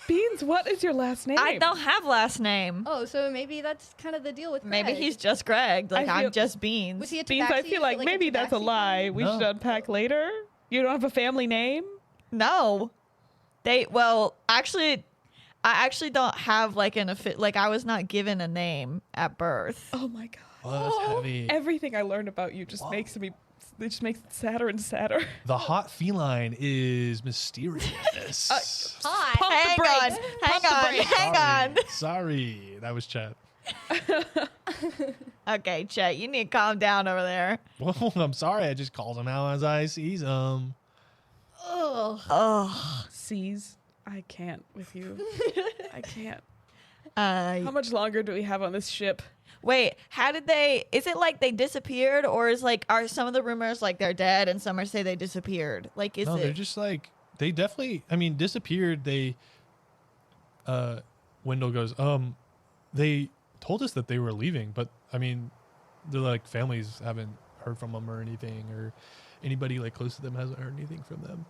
Beans, what is your last name? I don't have last name. Oh, so maybe that's kind of the deal with Greg. Maybe he's just Greg. Like, I feel- I'm just Beans. Was he a Beans, tabaxi? I feel like maybe that's a lie. We No. should unpack later. You don't have a family name? No. Actually, I actually don't have like I was not given a name at birth. Oh my god. Well, that's heavy. Everything I learned about you just makes it sadder and sadder. The hot feline is mysterious. Hot. Pump Hang the brakes. hang on. Sorry, that was Chet. Okay, Chet, you need to calm down over there. Well, I'm sorry. I just called him out as I sees him. Ugh. Oh. C's. I can't with you. I can't. Uh, How much longer do we have on this ship? Wait, is it like they disappeared, or are some of the rumors like they're dead and some are say they disappeared? Like, is No, they're it? just like, they definitely, disappeared. Wendell goes, they told us that they were leaving, but they're like, families haven't heard from them or anything, or anybody like close to them hasn't heard anything from them.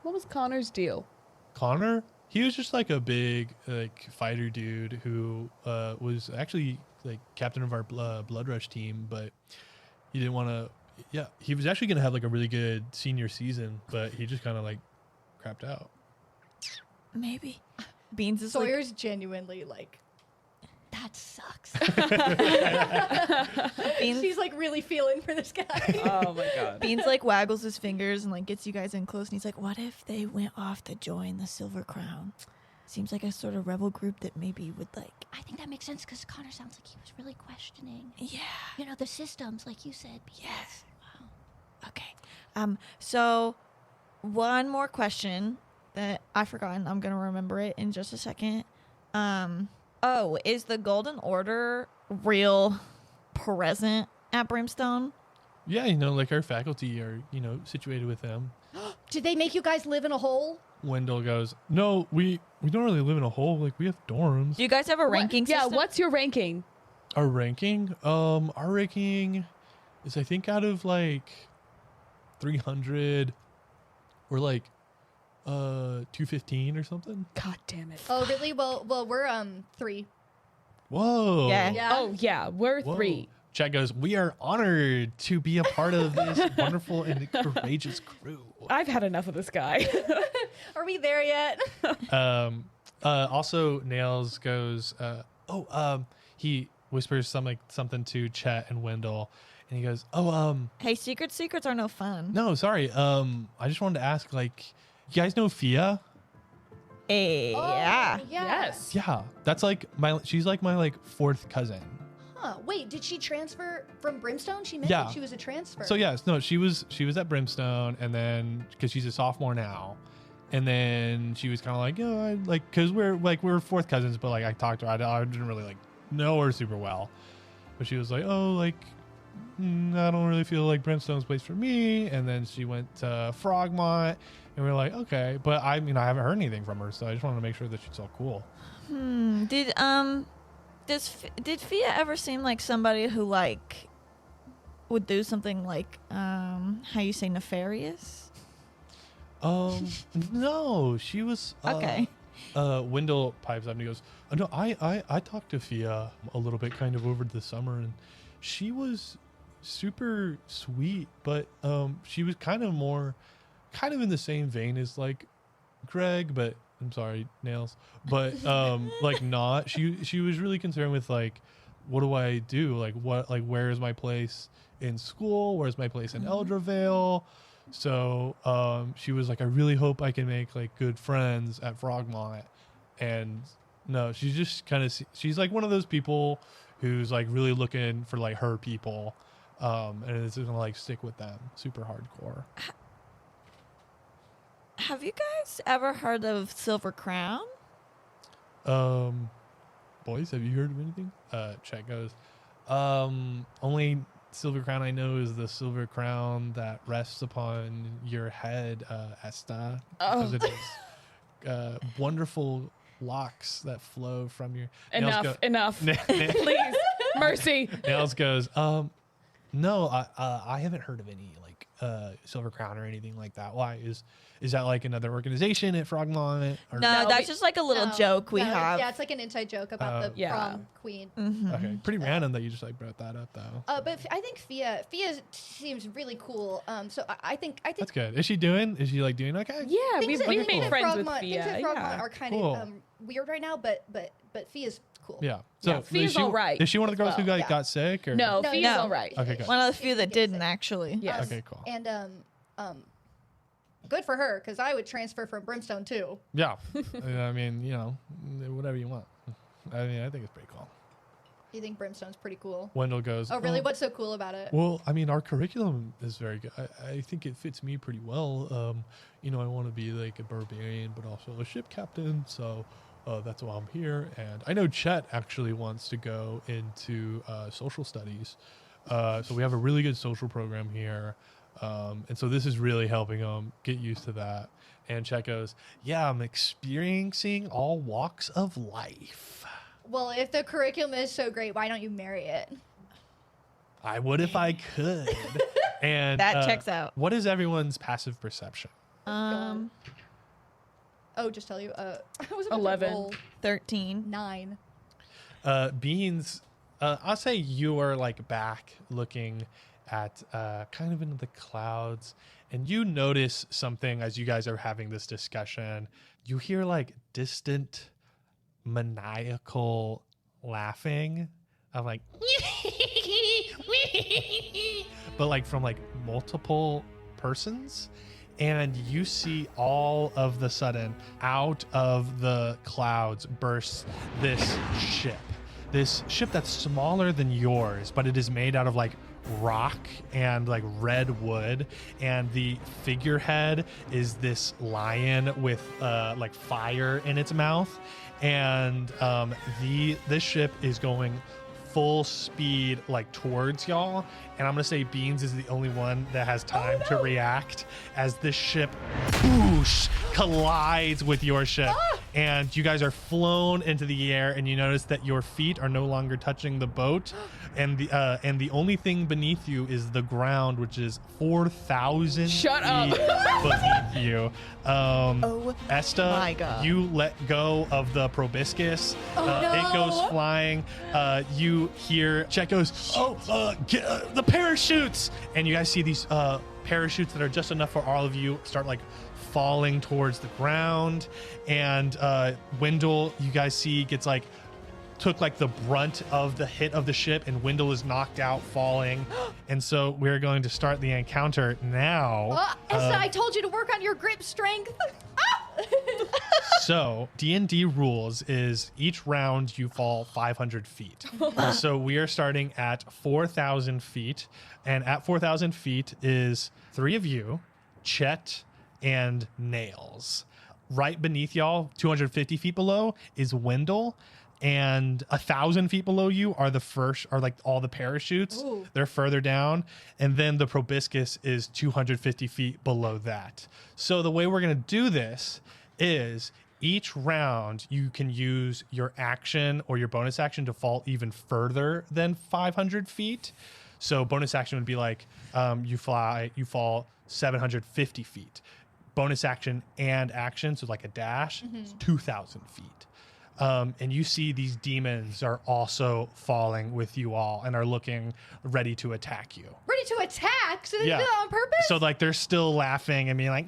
What was Connor's deal? Connor, he was just like a big like fighter dude who was actually like captain of our blood rush team, but he didn't want to. Yeah, he was actually gonna have like a really good senior season, but he just kind of like crapped out. Maybe. Beans is Sawyer's genuinely like, that sucks. Beans, She's like really feeling for this guy. Oh my god. Beans like waggles his fingers and like gets you guys in close, and he's like, "What if they went off to join the Silver Crown? Seems like a sort of rebel group that maybe would like." I think that makes sense because Connor sounds like he was really questioning, Yeah. you know, the systems, like you said. Yes. Okay. So one more question that I've forgotten. I'm gonna remember it in just a second. Oh, is the Golden Order real present at Brimstone? Yeah, like our faculty are situated with them. Did they make you guys live in a hole? Wendell goes, no, we don't really live in a hole. Like, we have dorms. Do you guys have a ranking Yeah, system? what's your ranking? Our ranking is, I think, out of like 300, we're like 215 or something. God damn it. Oh, really? Well, we're 3. Whoa. Yeah. Yeah. Oh yeah, we're Whoa. 3. Chad goes, we are honored to be a part of this wonderful and courageous crew. I've had enough of this guy. Are we there yet? Also, Nails goes, he whispers something to Chet and Wendell, and he goes, Hey, secrets are no fun. no, sorry. I just wanted to ask, like, you guys know Fia? Hey, yeah. Oh, yeah. Yes. Yeah, that's like she's like my like fourth cousin. Huh. Wait, did she transfer from Brimstone? She mentioned Yeah. she was a transfer. So yes, no, she was at Brimstone, and then because she's a sophomore now, and then she was kind of like, I like, because we're fourth cousins, but like I talked to her, I didn't really like know her super well, but she was like, I don't really feel like Brimstone's place for me, and then she went to Frogmont, and we were like, okay, but I haven't heard anything from her, so I just wanted to make sure that she's all cool. Did Fia ever seem like somebody who like would do something like how you say nefarious? No, she was Okay. Wendell pipes up and he goes, no, I talked to Fia a little bit kind of over the summer, and she was super sweet, but she was kind of in the same vein as like Greg, but I'm sorry, Nails, but like not. She was really concerned with like, what do I do? Like where is my place in school? Where's my place in Eldervale? So she was like, I really hope I can make like good friends at Frogmont. And no, she's just kind of, she's like one of those people who's like really looking for like her people, and is gonna like stick with them super hardcore. Have you guys ever heard of Silver Crown? Boys, have you heard of anything? Chet goes, only Silver Crown I know is the silver crown that rests upon your head, Esta, because it is wonderful locks that flow from your Enough. Please. Mercy. Nails goes, No, I haven't heard of any like Silver Crown or anything like that. Why is that like another organization at Frogmont? Or? No, that's just like a little joke we no, have. Yeah, it's like an inside joke about the prom queen. Okay, pretty random that you just like brought that up though. But I think Fia seems really cool. So I think that's good. Is she like doing okay? Yeah, we've made friends with Things Fia. at Frogmont are kind of weird right now, but Fia's cool. Yeah. So Fia's all right. Is she one of the girls who yeah. got sick? Or? No, Fia's all right. Okay, good. One of the few that didn't actually. Yes. Okay, cool. And good for her, because I would transfer from Brimstone too. Yeah. I mean, you know, whatever you want. I mean, I think it's pretty cool. You think Brimstone's pretty cool? Wendell goes, Oh, really? What's so cool about it? Well, I mean, our curriculum is very good. I think it fits me pretty well. You know, I want to be like a barbarian, but also a ship captain. So that's why I'm here. And I know Chet actually wants to go into social studies. So we have a really good social program here. And so this is really helping him get used to that. And Chet goes, yeah, I'm experiencing all walks of life. Well, if the curriculum is so great, why don't you marry it? I would if I could. And That checks out. What is everyone's passive perception? Oh, just tell you. I was about to 11. roll 13. 9. Beans, I'll say you are like back looking at kind of into the clouds, and you notice something as you guys are having this discussion. You hear like distant maniacal laughing of like but like from like multiple persons, and you see all of the sudden out of the clouds bursts this ship that's smaller than yours, but it is made out of like rock and like red wood, and the figurehead is this lion with like fire in its mouth, and this ship is going full speed like towards y'all, and I'm gonna say Beans is the only one that has time to react as this ship whoosh collides with your ship, and you guys are flown into the air, and you notice that your feet are no longer touching the boat, and the only thing beneath you is the ground, which is 4,000 Shut up. feet beneath you. Esta, my God. you let go of the proboscis. It goes flying. You hear Chet goes, get, the parachutes, and you guys see these parachutes that are just enough for all of you start like falling towards the ground, and Wendell, you guys see, gets like took like the brunt of the hit of the ship, and Wendell is knocked out, falling. And so we're going to start the encounter now. Esta, I told you to work on your grip strength. So D&D rules is each round you fall 500 feet. So we are starting at 4,000 feet, and at 4,000 feet is 3 of you, Chet and Nails. Right beneath y'all, 250 feet below, is Wendell. And 1,000 feet below you are like all the parachutes. Ooh. They're further down. And then the proboscis is 250 feet below that. So the way we're going to do this is each round you can use your action or your bonus action to fall even further than 500 feet. So bonus action would be like you fall 750 feet. Bonus action and action, so like a dash, is 2,000 feet. And you see these demons are also falling with you all and are looking ready to attack you. Ready to attack? So they do that on purpose? So like they're still laughing and being like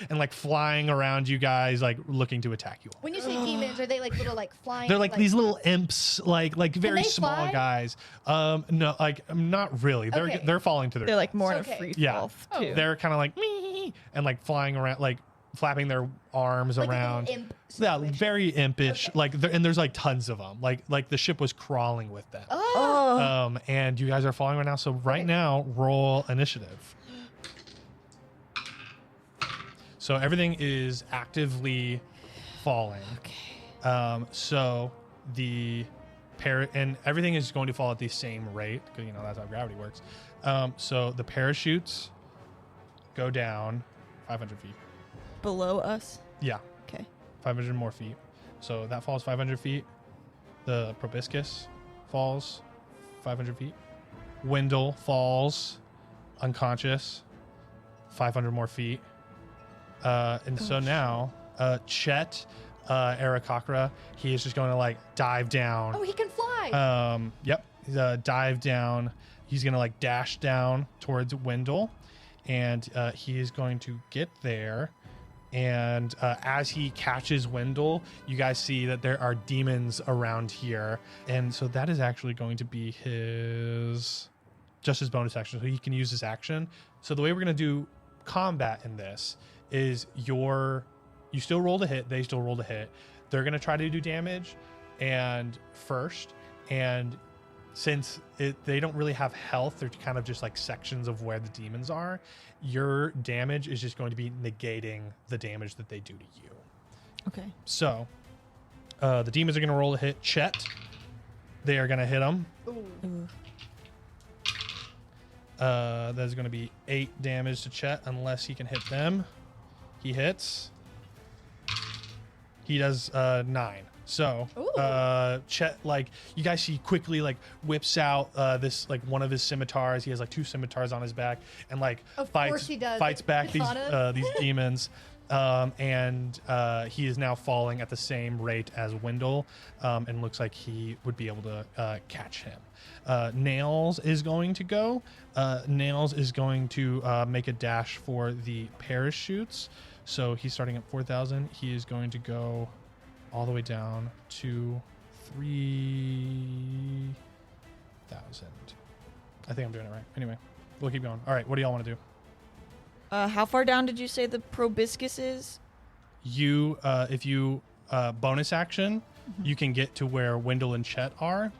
and like flying around you guys, like looking to attack you all. When you say demons, are they like little like flying? They're like these little imps, like very they small fly? guys. No, like not really. Okay. They're falling to their They're like more in a Okay. free Yeah. fall too. They're kind of like me and like flying around, like flapping their arms like around. A little imp Yeah, situation. very impish. Okay. Like, and there's like tons of them. Like the ship was crawling with them. Oh. And you guys are falling right now. So right Okay. now, roll initiative. So everything is actively falling. Okay. So the and everything is going to fall at the same rate because you know that's how gravity works. So the parachutes go down 500 feet. Below us. Yeah. Okay. 500 more feet. So that falls 500 feet. The proboscis falls 500 feet. Wendell falls unconscious, 500 more feet. So now, Chet, Aarakocra, he is just going to like dive down. Oh, he can fly. Yep. Dive down. He's going to like dash down towards Wendell, and he is going to get there. And as he catches Wendell, you guys see that there are demons around here. And so that is actually going to be his bonus action. So he can use his action. So the way we're going to do combat in this is you still roll to hit. They still roll to hit. They're going to try to do damage first. And since they don't really have health, they're kind of just like sections of where the demons are. Your damage is just going to be negating the damage that they do to you. Okay. So the demons are going to roll a hit. Chet, they are going to hit him. Ooh. That is going to be 8 damage to Chet unless he can hit them. He hits. He does 9. So Chet, like, you guys see quickly like whips out this like one of his scimitars. He has like 2 scimitars on his back and like fights back these demons. And he is now falling at the same rate as Wendell, and looks like he would be able to catch him. Nails is going to go. Nails is going to make a dash for the parachutes. So he's starting at 4,000. He is going to go all the way down to 3,000. I think I'm doing it right. Anyway, we'll keep going. All right, what do y'all want to do? How far down did you say the proboscis is? If you bonus action, you can get to where Wendell and Chet are.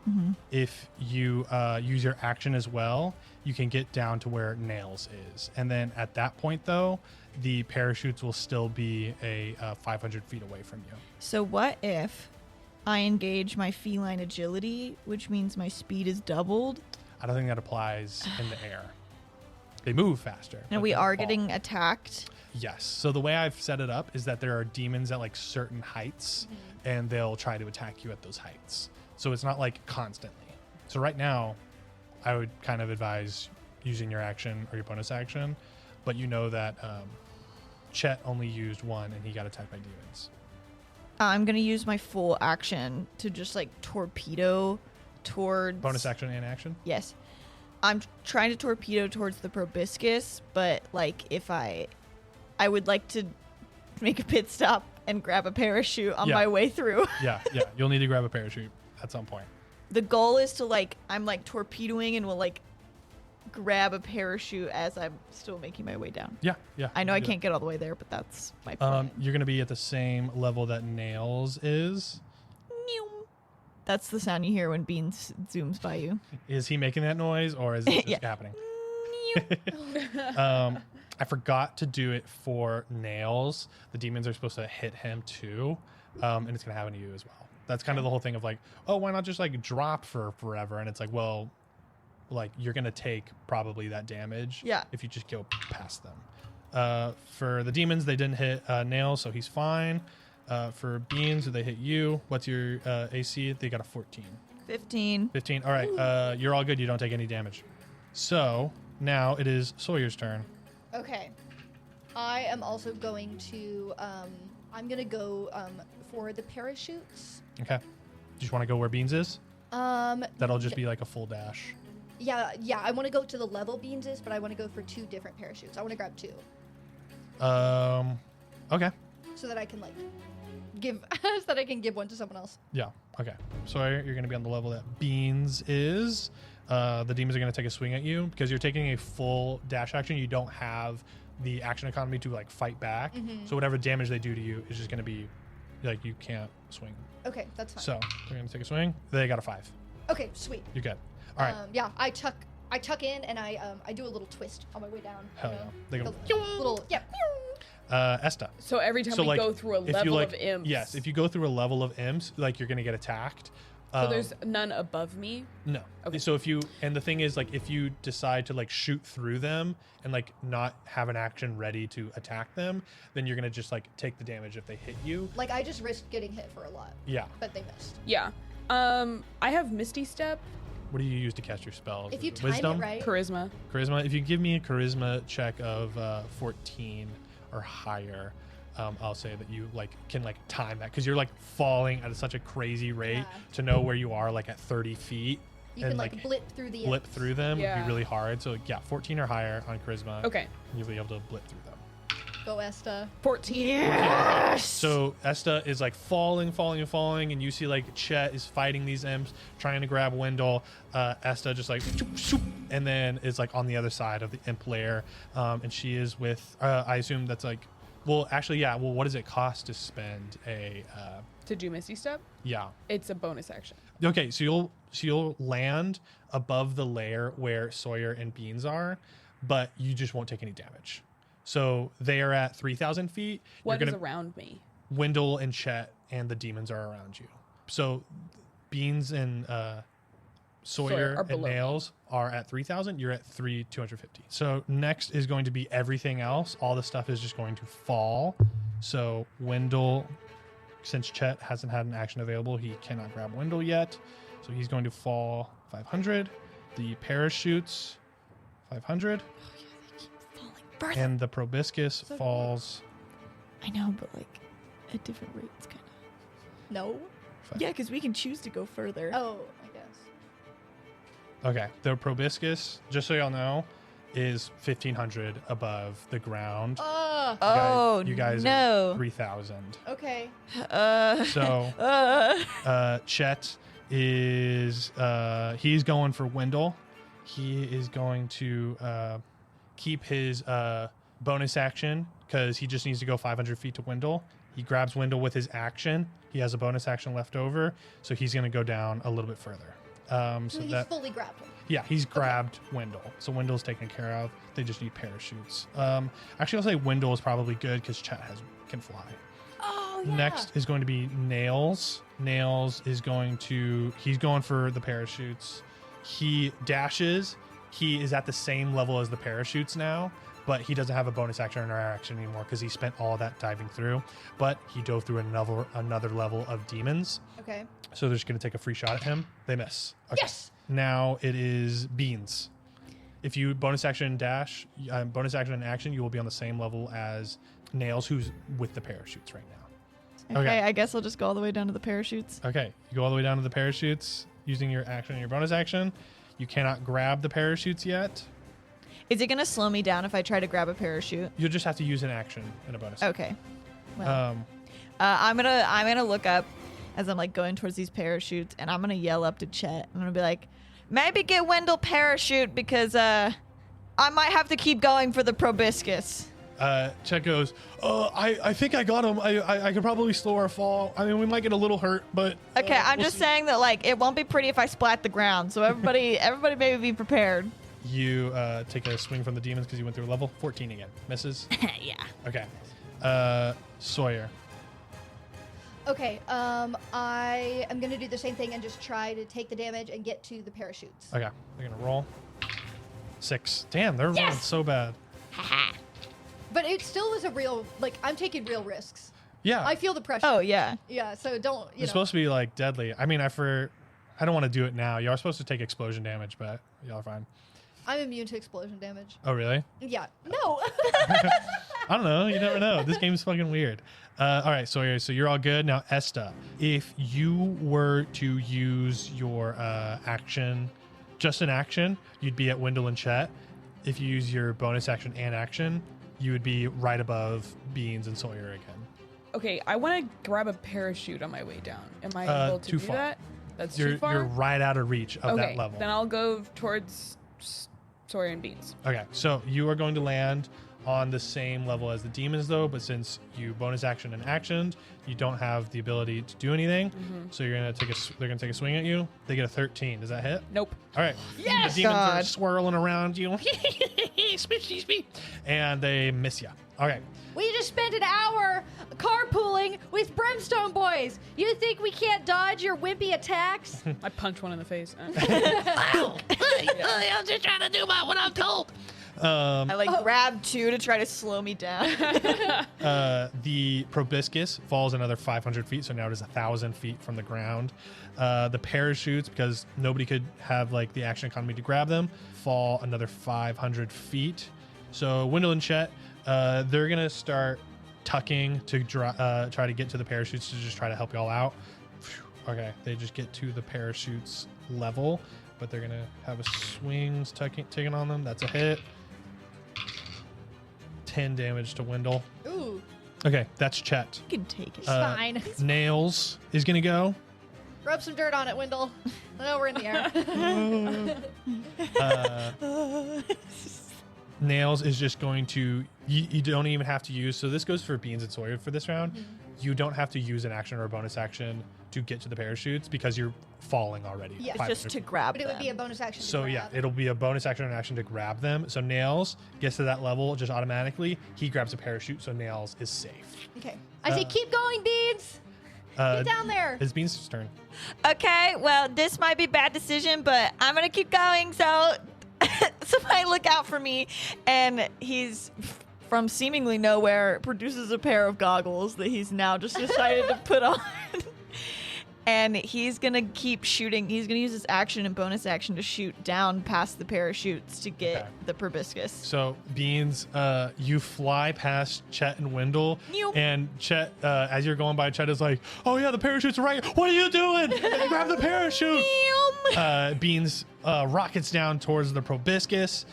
If you use your action as well, you can get down to where Nails is. And then at that point, though, the parachutes will still be 500 feet away from you. So what if I engage my feline agility, which means my speed is doubled? I don't think that applies in the air. They move faster. And we are getting attacked? Yes. So the way I've set it up is that there are demons at like certain heights, and they'll try to attack you at those heights. So it's not like constantly. So right now, I would kind of advise using your action or your bonus action, but you know that Chet only used 1 and he got attacked by demons. I'm going to use my full action to just like torpedo towards... Bonus action and action? Yes. I'm trying to torpedo towards the proboscis, but like if I would like to make a pit stop and grab a parachute on my way through. Yeah. You'll need to grab a parachute at some point. The goal is to like, I'm like torpedoing and will like grab a parachute as I'm still making my way down. Yeah. I know I can't get all the way there, but that's my plan. You're going to be at the same level that Nails is. That's the sound you hear when Beans zooms by you. Is he making that noise, or is it just happening? I forgot to do it for Nails. The demons are supposed to hit him too, and it's going to happen to you as well. That's kind of the whole thing of like, oh, why not just like drop for forever? And it's like, well, like you're going to take probably that damage if you just go past them. For the demons, they didn't hit Nails, so he's fine. For Beans, they hit you. What's your AC? They got a 14. 15. All right. You're all good. You don't take any damage. So now it is Sawyer's turn. Okay. I am also going to, I'm going to go for the parachutes. Okay. Do you just want to go where Beans is? That'll just be like a full dash. Yeah. I want to go to the level Beans is, but I want to go for 2 different parachutes. I want to grab 2. Okay. So that I can like so that I can give one to someone else. Yeah. Okay. Sawyer, you're going to be on the level that Beans is. The demons are going to take a swing at you because you're taking a full dash action. You don't have the action economy to like fight back. So whatever damage they do to you is just going to be like you can't swing. Okay, that's fine. So they're going to take a swing. They got a 5. Okay, sweet. You're good. All right. Yeah, I tuck in and I do a little twist on my way down. Hell yeah. They go little Esta. So every time we go through a level of imps. Yes, if you go through a level of imps, like you're going to get attacked. So there's none above me? No. Okay. So the thing is, like, if you decide to like shoot through them and like not have an action ready to attack them, then you're going to just like take the damage if they hit you. Like I just risked getting hit for a lot. Yeah. But they missed. Yeah. I have Misty Step. what do you use to cast your spells? If you Is it time wisdom? it right. Charisma. Charisma. If you give me a charisma check of 14 or higher, I'll say that you like can like time that because you're like falling at such a crazy rate Yeah. to know where you are like at 30 feet. You and can like blip through the blip through them would Yeah. be really hard. So yeah, 14 or higher on charisma. Okay. You'll be able to blip through them. Go Esta. 14. So Esta is like falling, and you see like Chet is fighting these imps, trying to grab Wendell. Esta just like, shoop, shoop, and then is like on the other side of the imp layer, and she is with. I assume that's like, well, actually, yeah. Well, what does it cost to spend a? To do Misty Step, Yeah. it's a bonus action. Okay, so you'll land above the layer where Sawyer and Beans are, but you just won't take any damage. So they are at 3,000 feet. What You're is gonna, around me? Wendell and Chet and the demons are around you. So Beans and Sawyer are and below me. Nails are at 3,000. You're at 250. So next is going to be everything else. All the stuff is just going to fall. So Wendell, since Chet hasn't had an action available, he cannot grab Wendell yet. So he's going to fall 500. The parachutes, 500. Further. And the proboscis So falls. I know, but like at different rates, kind of. No. Yeah, because we can choose to go further. Oh, I guess. Okay, the proboscis, just so y'all know, is 1,500 above the ground. Oh, you guys no. are 3,000. Okay. So Chet is he's going for Wendell. He is going to keep his bonus action because he just needs to go 500 feet to Wendell. He grabs Wendell with his action. He has a bonus action left over, so he's going to go down a little bit further. So So he's that fully grabbed him. yeah, he's grabbed Wendell. So Wendell's taken care of. They just need parachutes. Actually, I'll say Wendell is probably good because Chet can fly. Oh, yeah. Next is going to be Nails. Nails is he's going for the parachutes. He dashes. He is at the same level as the parachutes now, but he doesn't have a bonus action or action anymore because he spent all that diving through. But he dove through another level of demons. Okay. So they're just going to take a free shot at him. They miss. Okay. Yes. Now it is Beans. If you bonus action dash, bonus action and action, you will be on the same level as Nails, who's with the parachutes right now. Okay, I guess I'll just go all the way down to the parachutes. Okay, you go all the way down to the parachutes using your action and your bonus action. You cannot grab the parachutes yet. Is it gonna slow me down if I try to grab a parachute? You'll just have to use an action and a bonus. Okay. Well, I'm gonna look up as I'm like going towards these parachutes, and I'm gonna yell up to Chet. I'm gonna be like, maybe get Wendell parachute because I might have to keep going for the proboscis. Chet goes, I think I got him. I could probably slow our fall. I mean, we might get a little hurt, but Okay, I'm we'll just see." saying that like it won't be pretty if I splat the ground. So everybody maybe be prepared. You take a swing from the demons because you went through level 14 again. Misses. Yeah. Okay. Sawyer. Okay. I am gonna do the same thing and just try to take the damage and get to the parachutes. Okay, they're gonna roll. 6. Damn, they're rolling so bad. But it still is a real I'm taking real risks. Yeah, I feel the pressure. Oh yeah. Yeah. So don't it's supposed to be like deadly. I mean, I don't want to do it now. Y'all are supposed to take explosion damage, but y'all are fine. I'm immune to explosion damage. Oh, really? Yeah. No. I don't know. You never know. This game's fucking weird. All right, Sawyer, so you're all good. Now, Esta, if you were to use your action, just an action, you'd be at Wendell and Chet. If you use your bonus action and action, you would be right above Beans and Sawyer again. Okay, I want to grab a parachute on my way down. Am I able to too do far. that? That's You're too far? you're right out of reach of okay, that level. then I'll go towards Sawyer and Beans. Okay, so you are going to land on the same level as the demons, though, but since you bonus action and actioned, you don't have the ability to do anything. So you're gonna they're gonna take a swing at you. They get a 13. Does that hit? Nope. All right. Yes! The demons are God. swirling around you. And they miss you. Okay. We just spent an hour carpooling with Brimstone boys. You think we can't dodge your wimpy attacks? I punch one in the face. I'm just trying to do what I'm told. I grab 2 to try to slow me down. The proboscis falls another 500 feet, so now it is 1,000 feet from the ground. The parachutes, because nobody could have like the action economy to grab them, fall another 500 feet. So Wendell and Chet, they're gonna start tucking to try to get to the parachutes to just try to help y'all out. Okay, they just get to the parachutes level, but they're gonna have a swings taking on them. That's a hit. 10 damage to Wendell. Ooh. Okay, that's Chet. You can take it. Fine. Nails is gonna go. Rub some dirt on it, Wendell. I know we're in the air. Nails is just going to, you don't even have to use, so this goes for Beans and Sawyer for this round. You don't have to use an action or a bonus action to get to the parachutes because you're falling already. Yeah. It's just to grab But it them. would be a bonus action. So to yeah, grab. it'll be a bonus action and action to grab them. So Nails gets to that level just automatically. He grabs a parachute, so Nails is safe. Okay. I say keep going, Beans. Get down there. It's Beans' turn. Okay, well, this might be a bad decision, but I'm gonna keep going. So somebody look out for me. And he's from seemingly nowhere produces a pair of goggles that he's now just decided to put on. And he's gonna keep shooting. He's gonna use his action and bonus action to shoot down past the parachutes to get the proboscis. So Beans, you fly past Chet and Wendell, Meow. and Chet, as you're going by, Chet is like, "Oh yeah, the parachute's right. What are you doing? Grab the parachute!" Beans rockets down towards the proboscis.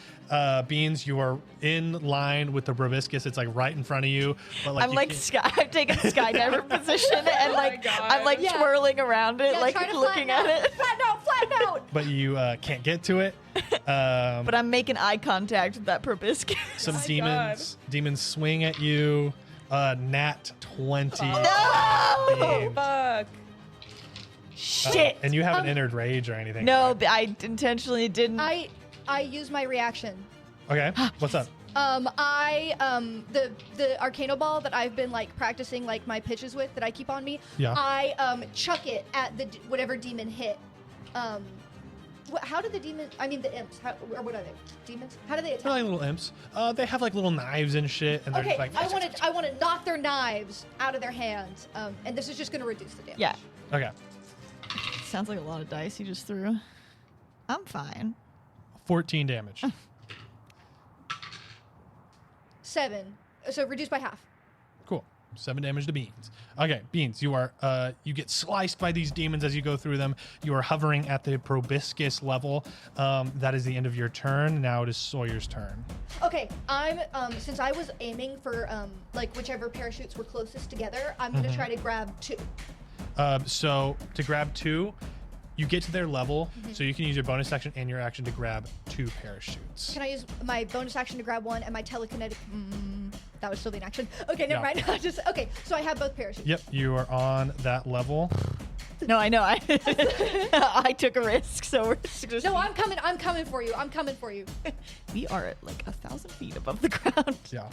Beans, you are in line with the proboscis. It's like right in front of you. But like I'm like I've taken a skydiver position and like I'm like Yeah. twirling around it, Yeah, like try to looking flatten at out. it. Flatten out. but you can't get to it. But I'm making eye contact with that proboscis. Some my demons swing at you. Nat 20. No! Beans. Fuck. Shit. And you haven't entered rage or anything. No, right? but I intentionally didn't. I use my reaction. Okay. What's up? The Arcano ball that I've been like practicing like my pitches with that I keep on me. Yeah. I chuck it at the whatever demon hit. How do the demons? I mean the imps. Or what are they? Demons? How do they They're attack? like little imps. They have like little knives and shit, and they're Okay, just like. I want to knock their knives out of their hands. And this is just going to reduce the damage. Yeah. Okay. Sounds like a lot of dice you just threw. I'm fine. 14 damage. 7. So reduced by half. Cool. 7 damage to Beans. Okay, Beans, you are you get sliced by these demons as you go through them. You are hovering at the proboscis level. That is the end of your turn. Now it is Sawyer's turn. Okay, I'm since I was aiming for like whichever parachutes were closest together, I'm gonna try to grab 2. So to grab 2, you get to their level, so you can use your bonus action and your action to grab 2 parachutes. Can I use my bonus action to grab 1 and my telekinetic? That would still be an action. Okay, never Yeah. mind. Just okay. So I have both parachutes. Yep, you are on that level. No, I know. I took a risk, so we're just. No, I'm coming. I'm coming for you. I'm coming for you. We are at like 1,000 feet above the ground. Yeah.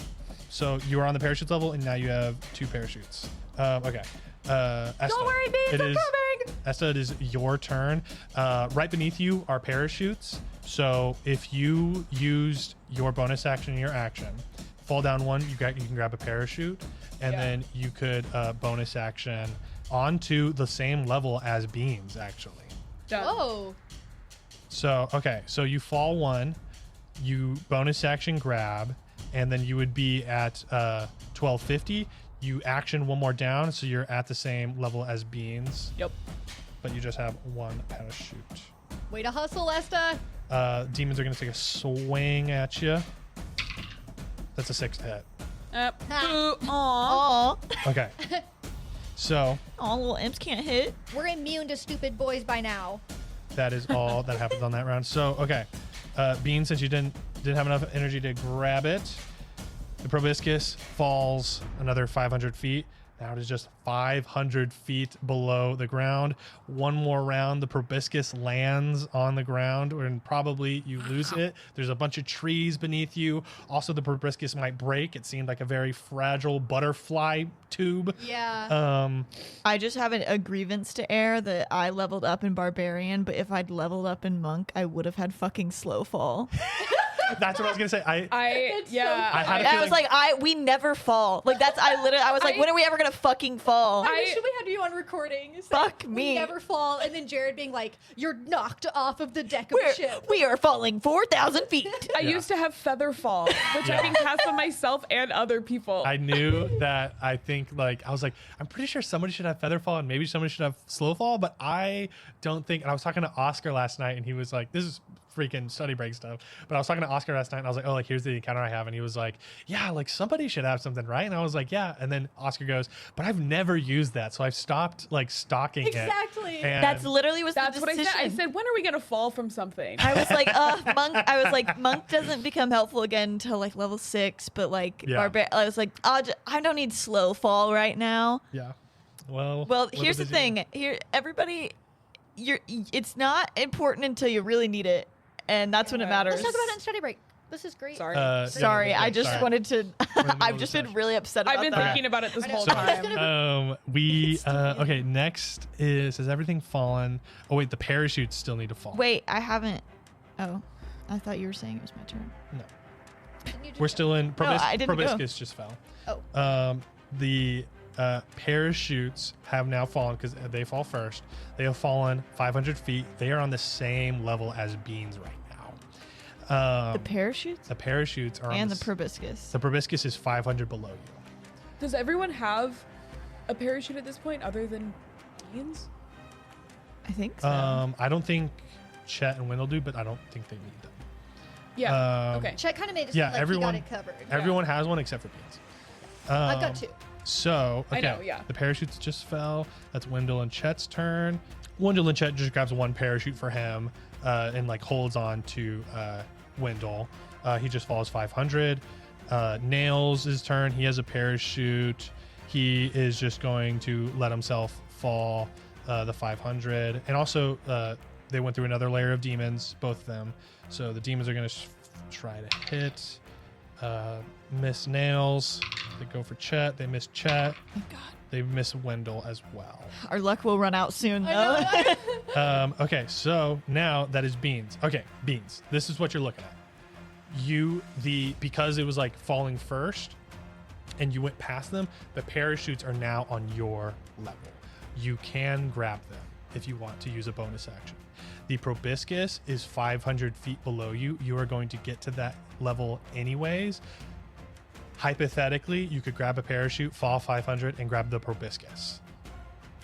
So you are on the parachutes level, and now you have 2 parachutes. Okay. Esta, Don't worry, Beans. it I'm is- coming. Esta, it is your turn. Right beneath you are parachutes. So if you used your bonus action and your action, fall down 1, you can grab a parachute, and Yeah. then you could bonus action onto the same level as Beans, actually. Done. Oh. So okay, so you fall 1, you bonus action grab, and then you would be at 1250. You action 1 more down, so you're at the same level as Beans, Yep. but you just have 1 parachute. Way to hustle, Esta. Demons are going to take a swing at you. That's a 6 to hit. Boo. Aw. Okay. So Aw, little imps can't hit. We're immune to stupid boys by now. that is all that happens on that round. So okay, Beans, since you didn't have enough energy to grab it, the proboscis falls another 500 feet. Now it is just 500 feet below the ground. 1 more round, the proboscis lands on the ground, and probably you lose it. There's a bunch of trees beneath you. Also, the proboscis might break. It seemed like a very fragile butterfly tube. Yeah. I just have a grievance to air that I leveled up in Barbarian, but if I'd leveled up in Monk, I would have had fucking slow fall. That's what I was gonna say. I had a I feeling. was like, we never fall. Like I was like, when are we ever gonna fucking fall? I wish we had you on recording. Fuck we me. never fall, and then Jared being like, "You're knocked off of the deck of the ship." We are falling 4,000 feet. I used to have feather fall, which I can cast on myself and other people. I knew that. I think I was like, I'm pretty sure somebody should have feather fall and maybe somebody should have slow fall, but I don't think. And I was talking to Oscar last night, and he was like, "This is freaking study break stuff." But I was talking to Oscar last night, and I was like, "Oh, like here's the encounter I have," and he was like, "Yeah, like somebody should have something, right?" And I was like, "Yeah." And then Oscar goes, "But I've never used that, so I've stopped like stalking it." Exactly. And That's literally was That's the what I decision. said. I said, when are we gonna fall from something? I was like, monk. I was like, monk doesn't become helpful again until like level 6. But like, Yeah. I was like, I don't need slow fall right now. yeah. Well, Well, what here's the did they do? thing. Here, everybody, it's not important until you really need it, and that's when it matters. Let's talk about it in study break. This is great. Sorry. Sorry, I just sorry. wanted to. in the middle I've of just the been session. really upset about I've been that. thinking about it this I know. whole So- time. Okay, next has everything fallen? Oh wait, the parachutes still need to fall. Wait, I haven't. Oh, I thought you were saying it was my turn. No. Didn't you just We're go? still in I didn't go. proboscis just fell. Oh. The parachutes have now fallen because they fall first. They have fallen 500 feet. They are on the same level as beans right now. The parachutes The parachutes are on and the the proboscis. The proboscis is 500 below you. Does everyone have a parachute at this point other than Beans? I think so. I don't think Chet and Wendell do, but I don't think they need them. Yeah. Okay. Chet kind of made it Yeah, seem like everyone- he got it covered. Everyone has one except for beans. I've got 2. So, I okay. know, yeah. The parachutes just fell. That's Wendell and Chet's turn. Wendell and Chet just grabs one parachute for him and like holds on to Wendell. He just falls 500. Nails his turn. He has a parachute. He is just going to let himself fall the 500. And also, they went through another layer of demons, both of them. So the demons are going to try to hit. Miss Nails. They go for Chet. They miss Chet. Oh, God. They miss Wendell as well. Our luck will run out soon, I though. know. Okay, so now that is Beans. Okay, Beans. This is what you're looking at. Because it was like falling first and you went past them, the parachutes are now on your level. You can grab them if you want to use a bonus action. The proboscis is 500 feet below you. You are going to get to that level anyways. Hypothetically, you could grab a parachute, fall 500, and grab the proboscis.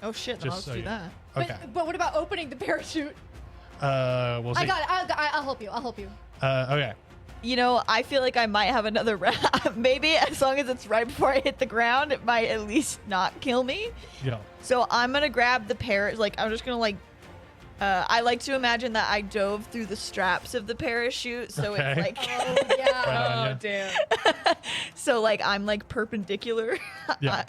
Oh shit! Then Just let's so do you know. that. Okay. But what about opening the parachute? We'll see. I got it. I'll help you. I'll help you. Okay. You know, I feel like I might have another round. Maybe as long as it's right before I hit the ground, it might at least not kill me. Go. So I'm gonna grab the parrot. Like I'm just gonna like. I like to imagine that I dove through the straps of the parachute, so Okay. it's like, Oh yeah. Right on, Oh yeah. damn. so like I'm like perpendicular, Yeah.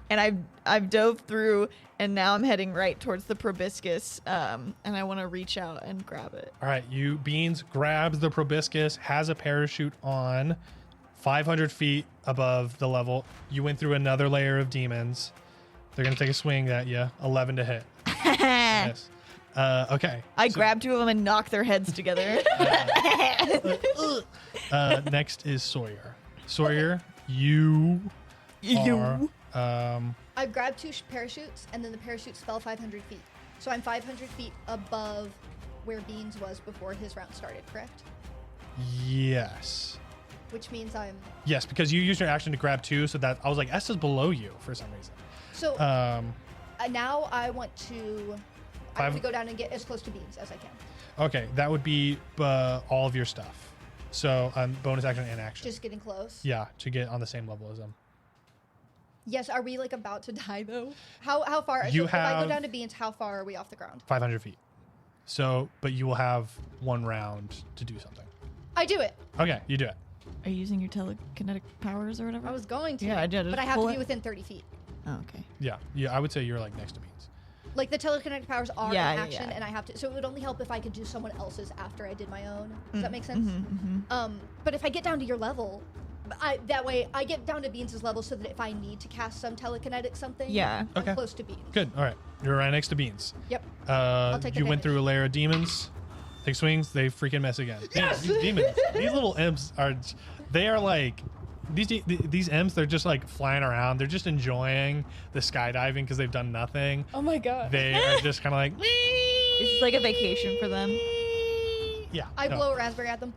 and I've dove through, and now I'm heading right towards the proboscis, and I want to reach out and grab it. All right. Beans grabs the proboscis, has a parachute on 500 feet above the level. You went through another layer of demons. They're going to take a swing at you. 11 to hit. Yes. Okay. I grab 2 of them and knock their heads together. Next is Sawyer. Sawyer, you are... I grabbed 2 parachutes, and then the parachutes fell 500 feet. So I'm 500 feet above where Beans was before his round started, correct? Yes. Which means I'm... Yes, because you used your action to grab 2, so that I was like, S is below you for some reason. So now I want to... I Five- want to go down and get as close to Beans as I can. Okay, that would be all of your stuff. So bonus action and action. Just getting close. Yeah, to get on the same level as them. Yes, are we like about to die though? How far? You so if I have- go down to Beans, how far are we off the ground? 500 feet. So, but you will have 1 round to do something. I do it. Okay, you do it. Are you using your telekinetic powers or whatever? I was going to. Yeah, I did. But I Just have pull to be it. within 30 feet. Oh, okay. Yeah, I would say you're like next to Beans. Like the telekinetic powers are Yeah, in yeah, action, yeah. and I have to. So it would only help if I could do someone else's after I did my own. Does that make Mm-hmm, sense? But if I get down to your level, that way I get down to Beans' level, so that if I need to cast some telekinetic something, Yeah. I'm Okay. close to Beans. Good. All right, you're right next to Beans. Yep. You take went advantage. through a layer of demons. Take swings. They freaking miss again. Yes! These demons, these little imps are like, these imps, they're just like flying around. They're just enjoying the skydiving because they've done nothing. Oh my god. They are just kind of like. It's like a vacation for them. Yeah. I blow a raspberry at them.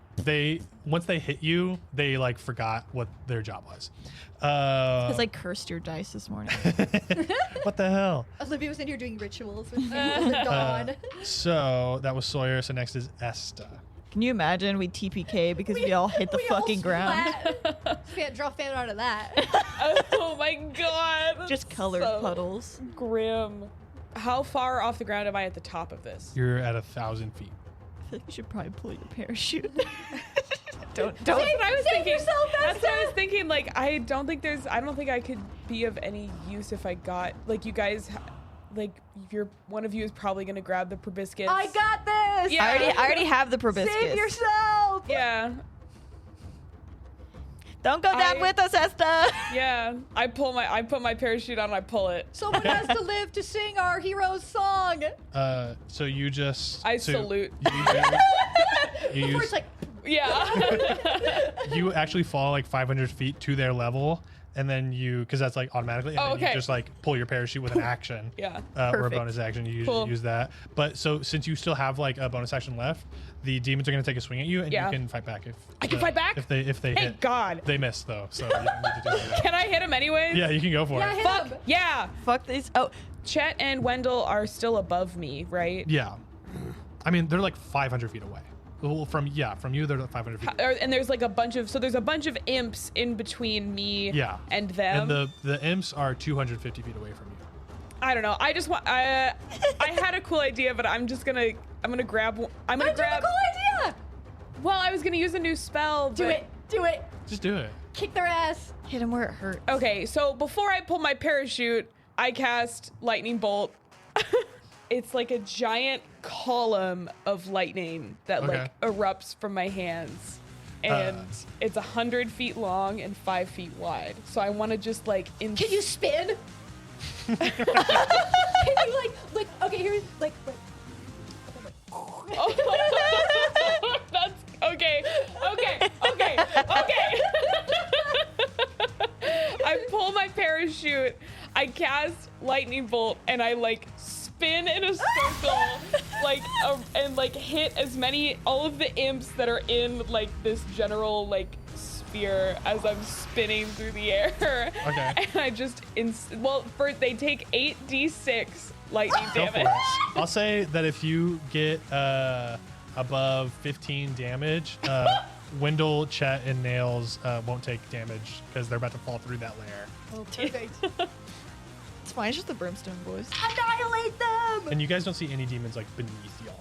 Once they hit you, they like forgot what their job was. Because I cursed your dice this morning. What the hell? Olivia was in here doing rituals with Dawn. So that was Sawyer. So next is Esta. Can you imagine we TPK because we all hit the fucking ground? Draw fan out of that. Oh my god. Just colored puddles. Grim. How far off the ground am I at the top of this? You're at 1,000 feet. I feel like you should probably pull your parachute. Don't. Save, That's what I was thinking. yourself, That's what I was thinking. Like, I don't think I could be of any use if I got, like, you guys, like, one of you is probably gonna grab the proboscis. I got this. Yeah. I already have the proboscis. Save yourself. Yeah. Don't go down with us, Esta. Yeah. I put my parachute on and I pull it. Someone has to live to sing our hero's song. So you just. I salute. Before it's like, Yeah. You actually fall like 500 feet to their level, and then because that's like automatically, and then okay. you just like pull your parachute with an action. Yeah. Or a Perfect. bonus action. You Cool. usually use that. But so since you still have like a bonus action left, the demons are going to take a swing at you, and Yeah. you can fight back if I can fight back? if they Thank hit. God. They miss though, so you don't need to do that. Can I hit him anyways? Yeah, you can go for yeah, it. hit Fuck. him. Yeah. Fuck these. Oh, Chet and Wendell are still above me, right? Yeah, I mean they're like 500 feet away. Well, from you, they're like 500 feet. And there's like a bunch of imps in between me Yeah. and them. And the imps are 250 feet away from you. I don't know. I just want. I had a cool idea, but I'm gonna grab. I'm gonna That's a grab. cool idea. Well, I was gonna use a new spell. Do but- it. Do it. Just do it. Kick their ass. hit him where it hurts. Okay, so before I pull my parachute, I cast lightning bolt. It's like a giant column of lightning that Okay. like erupts from my hands. And it's 100 feet long and 5 feet wide. So I want to just like Can you spin? Can you like okay, here's like That's okay. I pull my parachute, I cast lightning bolt, and I like spin in a circle, and like hit all of the imps that are in like this general like sphere as I'm spinning through the air. Okay. And I just they take 8d6 lightning Go for damage. it. I'll say that if you get above 15 damage, Wendell, Chet, and Nails won't take damage because they're about to fall through that layer. oh, perfect. It's fine. It's just the Brimstone boys. Annihilate them. And you guys don't see any demons like beneath y'all.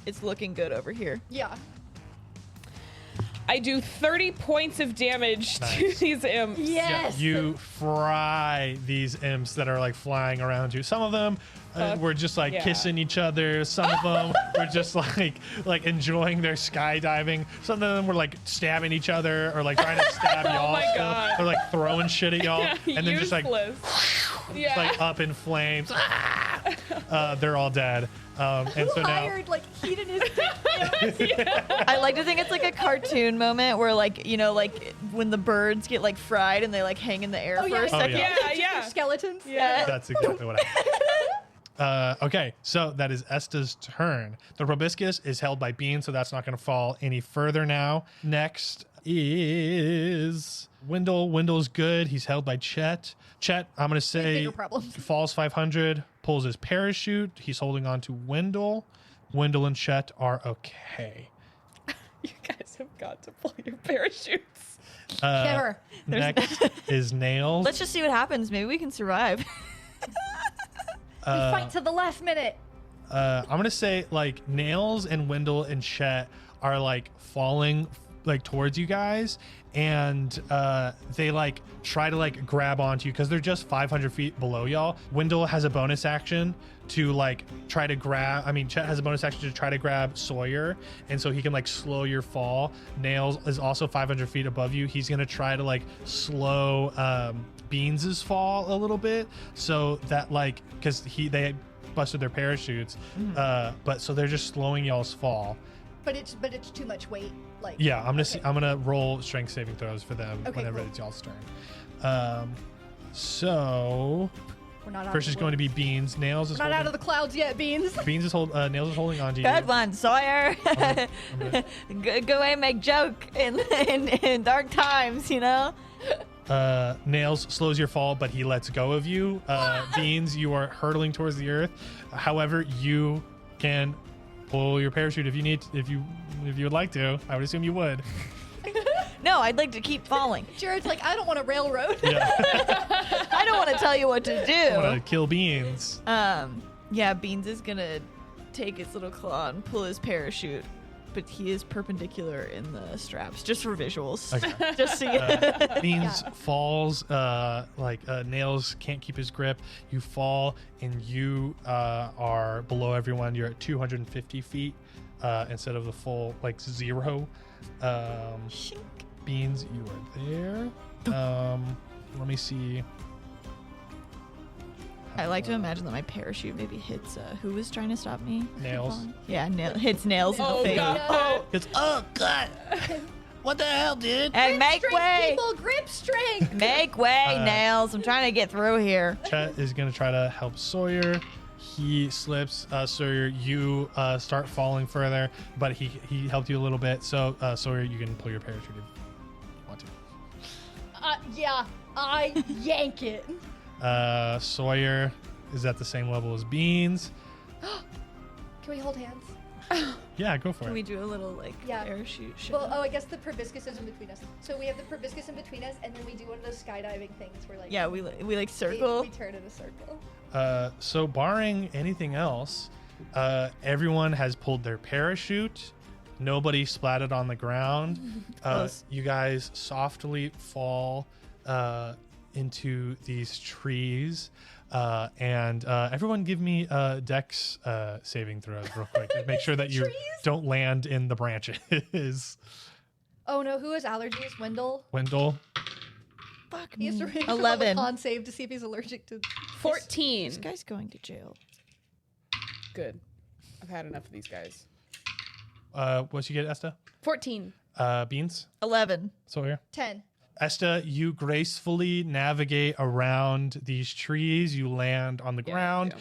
It's looking good over here. Yeah. I do 30 points of damage to Nice. these imps. Yes. You fry these imps that are like flying around you. Some of them were just like yeah. kissing each other. Some of them were just like enjoying their skydiving. Some of them were like stabbing each other or like trying to stab y'all. my still. God. They're like throwing shit at y'all, and then just like yeah. like up in flames. They're all dead. And so now, hired like hedonistic I like to think it's like a cartoon moment where like, you know, like when the birds get like fried and they like hang in the air Oh, for yeah. a second. yeah. Yeah, yeah. skeletons. Yeah. that's exactly what happened. Okay, so that is Esta's turn. The proboscis is held by Bean, so that's not going to fall any further now. Next is Wendell. Wendell's good. He's held by Chet. Chet, I'm going to say, bigger problems. falls 500, pulls his parachute. He's holding on to Wendell. Wendell and Chet are okay. You guys have got to pull your parachutes. Never. Next is Nails. Let's just see what happens. Maybe we can survive. We fight to the last minute. I'm gonna say like Nails and Wendell and Chet are like falling like towards you guys, and they like try to like grab onto you because they're just 500 feet below y'all. Wendell has a bonus action to like try to grab. I mean, Chet has a bonus action to try to grab Sawyer, and so he can like slow your fall. Nails is also 500 feet above you. He's gonna try to like slow Beans's fall a little bit, so that like because busted their parachutes. But so they're just slowing y'all's fall. But it's too much weight. Like Yeah, I'm gonna roll strength saving throws for them Okay, whenever cool. it's y'all's turn. So We're not out first of is the going to woods. be Beans. Nails is We're not holding, out of the clouds yet, Beans. Beans is Nails is holding on to you. Good one, Sawyer. I'm gonna- Good way to make joke in dark times, you know? Nails slows your fall, but he lets go of you. Beans, you are hurtling towards the earth. However, you can pull your parachute if you would like to. I would assume you would. No, I'd like to keep falling. Jared's like, I don't want a railroad. Yeah. I don't want to tell you what to I want to do. kill Beans. Yeah, Beans is gonna take his little claw and pull his parachute, but he is perpendicular in the straps, just for visuals. Okay. Just so you. Beans falls, Nails can't keep his grip. You fall, and you are below everyone. You're at 250 feet instead of the full, 0. Beans, you are there. Let me see. I like to imagine that my parachute maybe hits who was trying to stop me? Nails. Yeah, hits Nails in the Oh face. god. It's, oh, God. What the hell, dude? Hey, make Strength, way! people, grip strength. Make way, Nails! I'm trying to get through here. Chet is going to try to help Sawyer. He slips. Sawyer, you start falling further, but he helped you a little bit. So, Sawyer, you can pull your parachute if you want to. Yeah, I yank it. Sawyer is at the same level as Beans. Can we hold hands? Yeah, go for Can we it. do a little Yeah. parachute show? Well, I guess the proboscis is in between us. So we have the proboscis in between us, and then we do one of those skydiving things where yeah, we circle. We turn in a circle. So, barring anything else, everyone has pulled their parachute. Nobody splatted on the ground. Close. You guys softly fall into these trees. And everyone give me dex saving throws real quick. And make sure that you Trees? don't land in the branches. Oh no, who has allergies? Wendell? Wendell. Fuck He has to me. make 11. a con save to see if he's allergic to. 14. This guy's going to jail. Good. I've had enough of these guys. What'd you get, Esta? 14. Beans? 11. Sawyer? 10. Esta, you gracefully navigate around these trees. You land on the ground.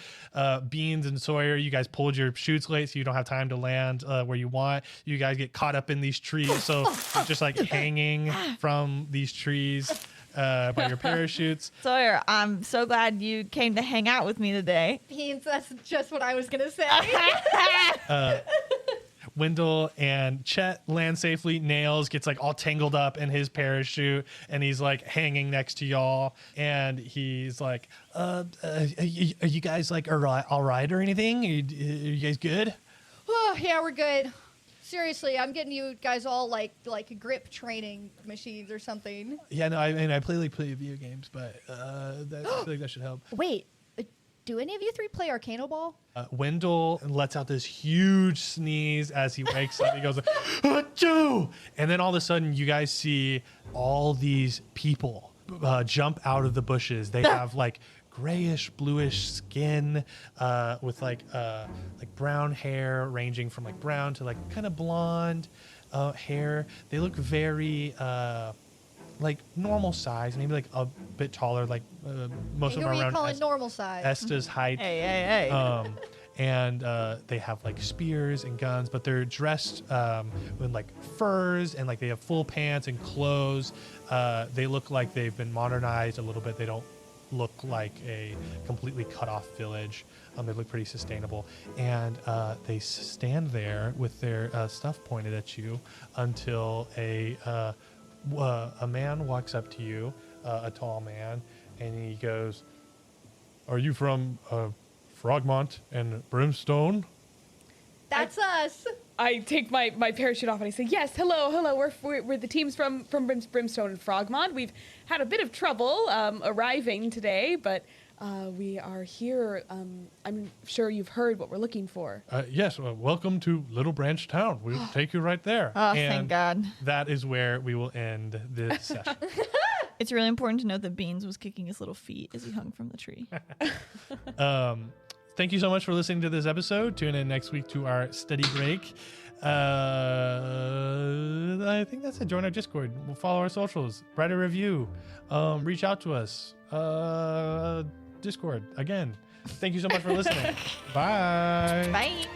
Beans and Sawyer, you guys pulled your chutes late, so you don't have time to land where you want. You guys get caught up in these trees, so you're just hanging from these trees by your parachutes. Sawyer, I'm so glad you came to hang out with me today. Beans, that's just what I was gonna say. Wendell and Chet land safely. Nails gets all tangled up in his parachute, and he's hanging next to y'all. And he's are you guys all right or anything? Are you guys good? Oh, yeah, we're good. Seriously, I'm getting you guys all like grip training machines or something. Yeah, no, I mean I play video games, but I feel like that should help. Wait, do any of you three play Arcano Ball? Wendell lets out this huge sneeze as he wakes up. He goes, "Achoo!" And then all of a sudden, you guys see all these people jump out of the bushes. They have grayish, bluish skin with brown hair, ranging from brown to kind of blonde hair. They look very normal size, maybe a bit taller. Most Who of them are are you around calling normal size? Esta's height. Hey. And they have spears and guns, but they're dressed in furs and they have full pants and clothes. They look like they've been modernized a little bit. They don't look like a completely cut off village. They look pretty sustainable, and they stand there with their stuff pointed at you until a man walks up to you, a tall man, and he goes, "Are you from Frogmont and Brimstone?" That's us. I take my parachute off and I say, yes, hello. We're the teams from Brimstone and Frogmont. We've had a bit of trouble arriving today, but we are here. I'm sure you've heard what we're looking for. Yes, welcome to Little Branch Town. We'll take you right there. Oh, And thank God. that is where we will end this session. It's really important to note that Beans was kicking his little feet as he hung from the tree. thank you so much for listening to this episode. Tune in next week to our study break. I think that's it. Join our Discord. We'll follow our socials. Write a review. Reach out to us. Discord again. Thank you so much for listening. Bye. Bye.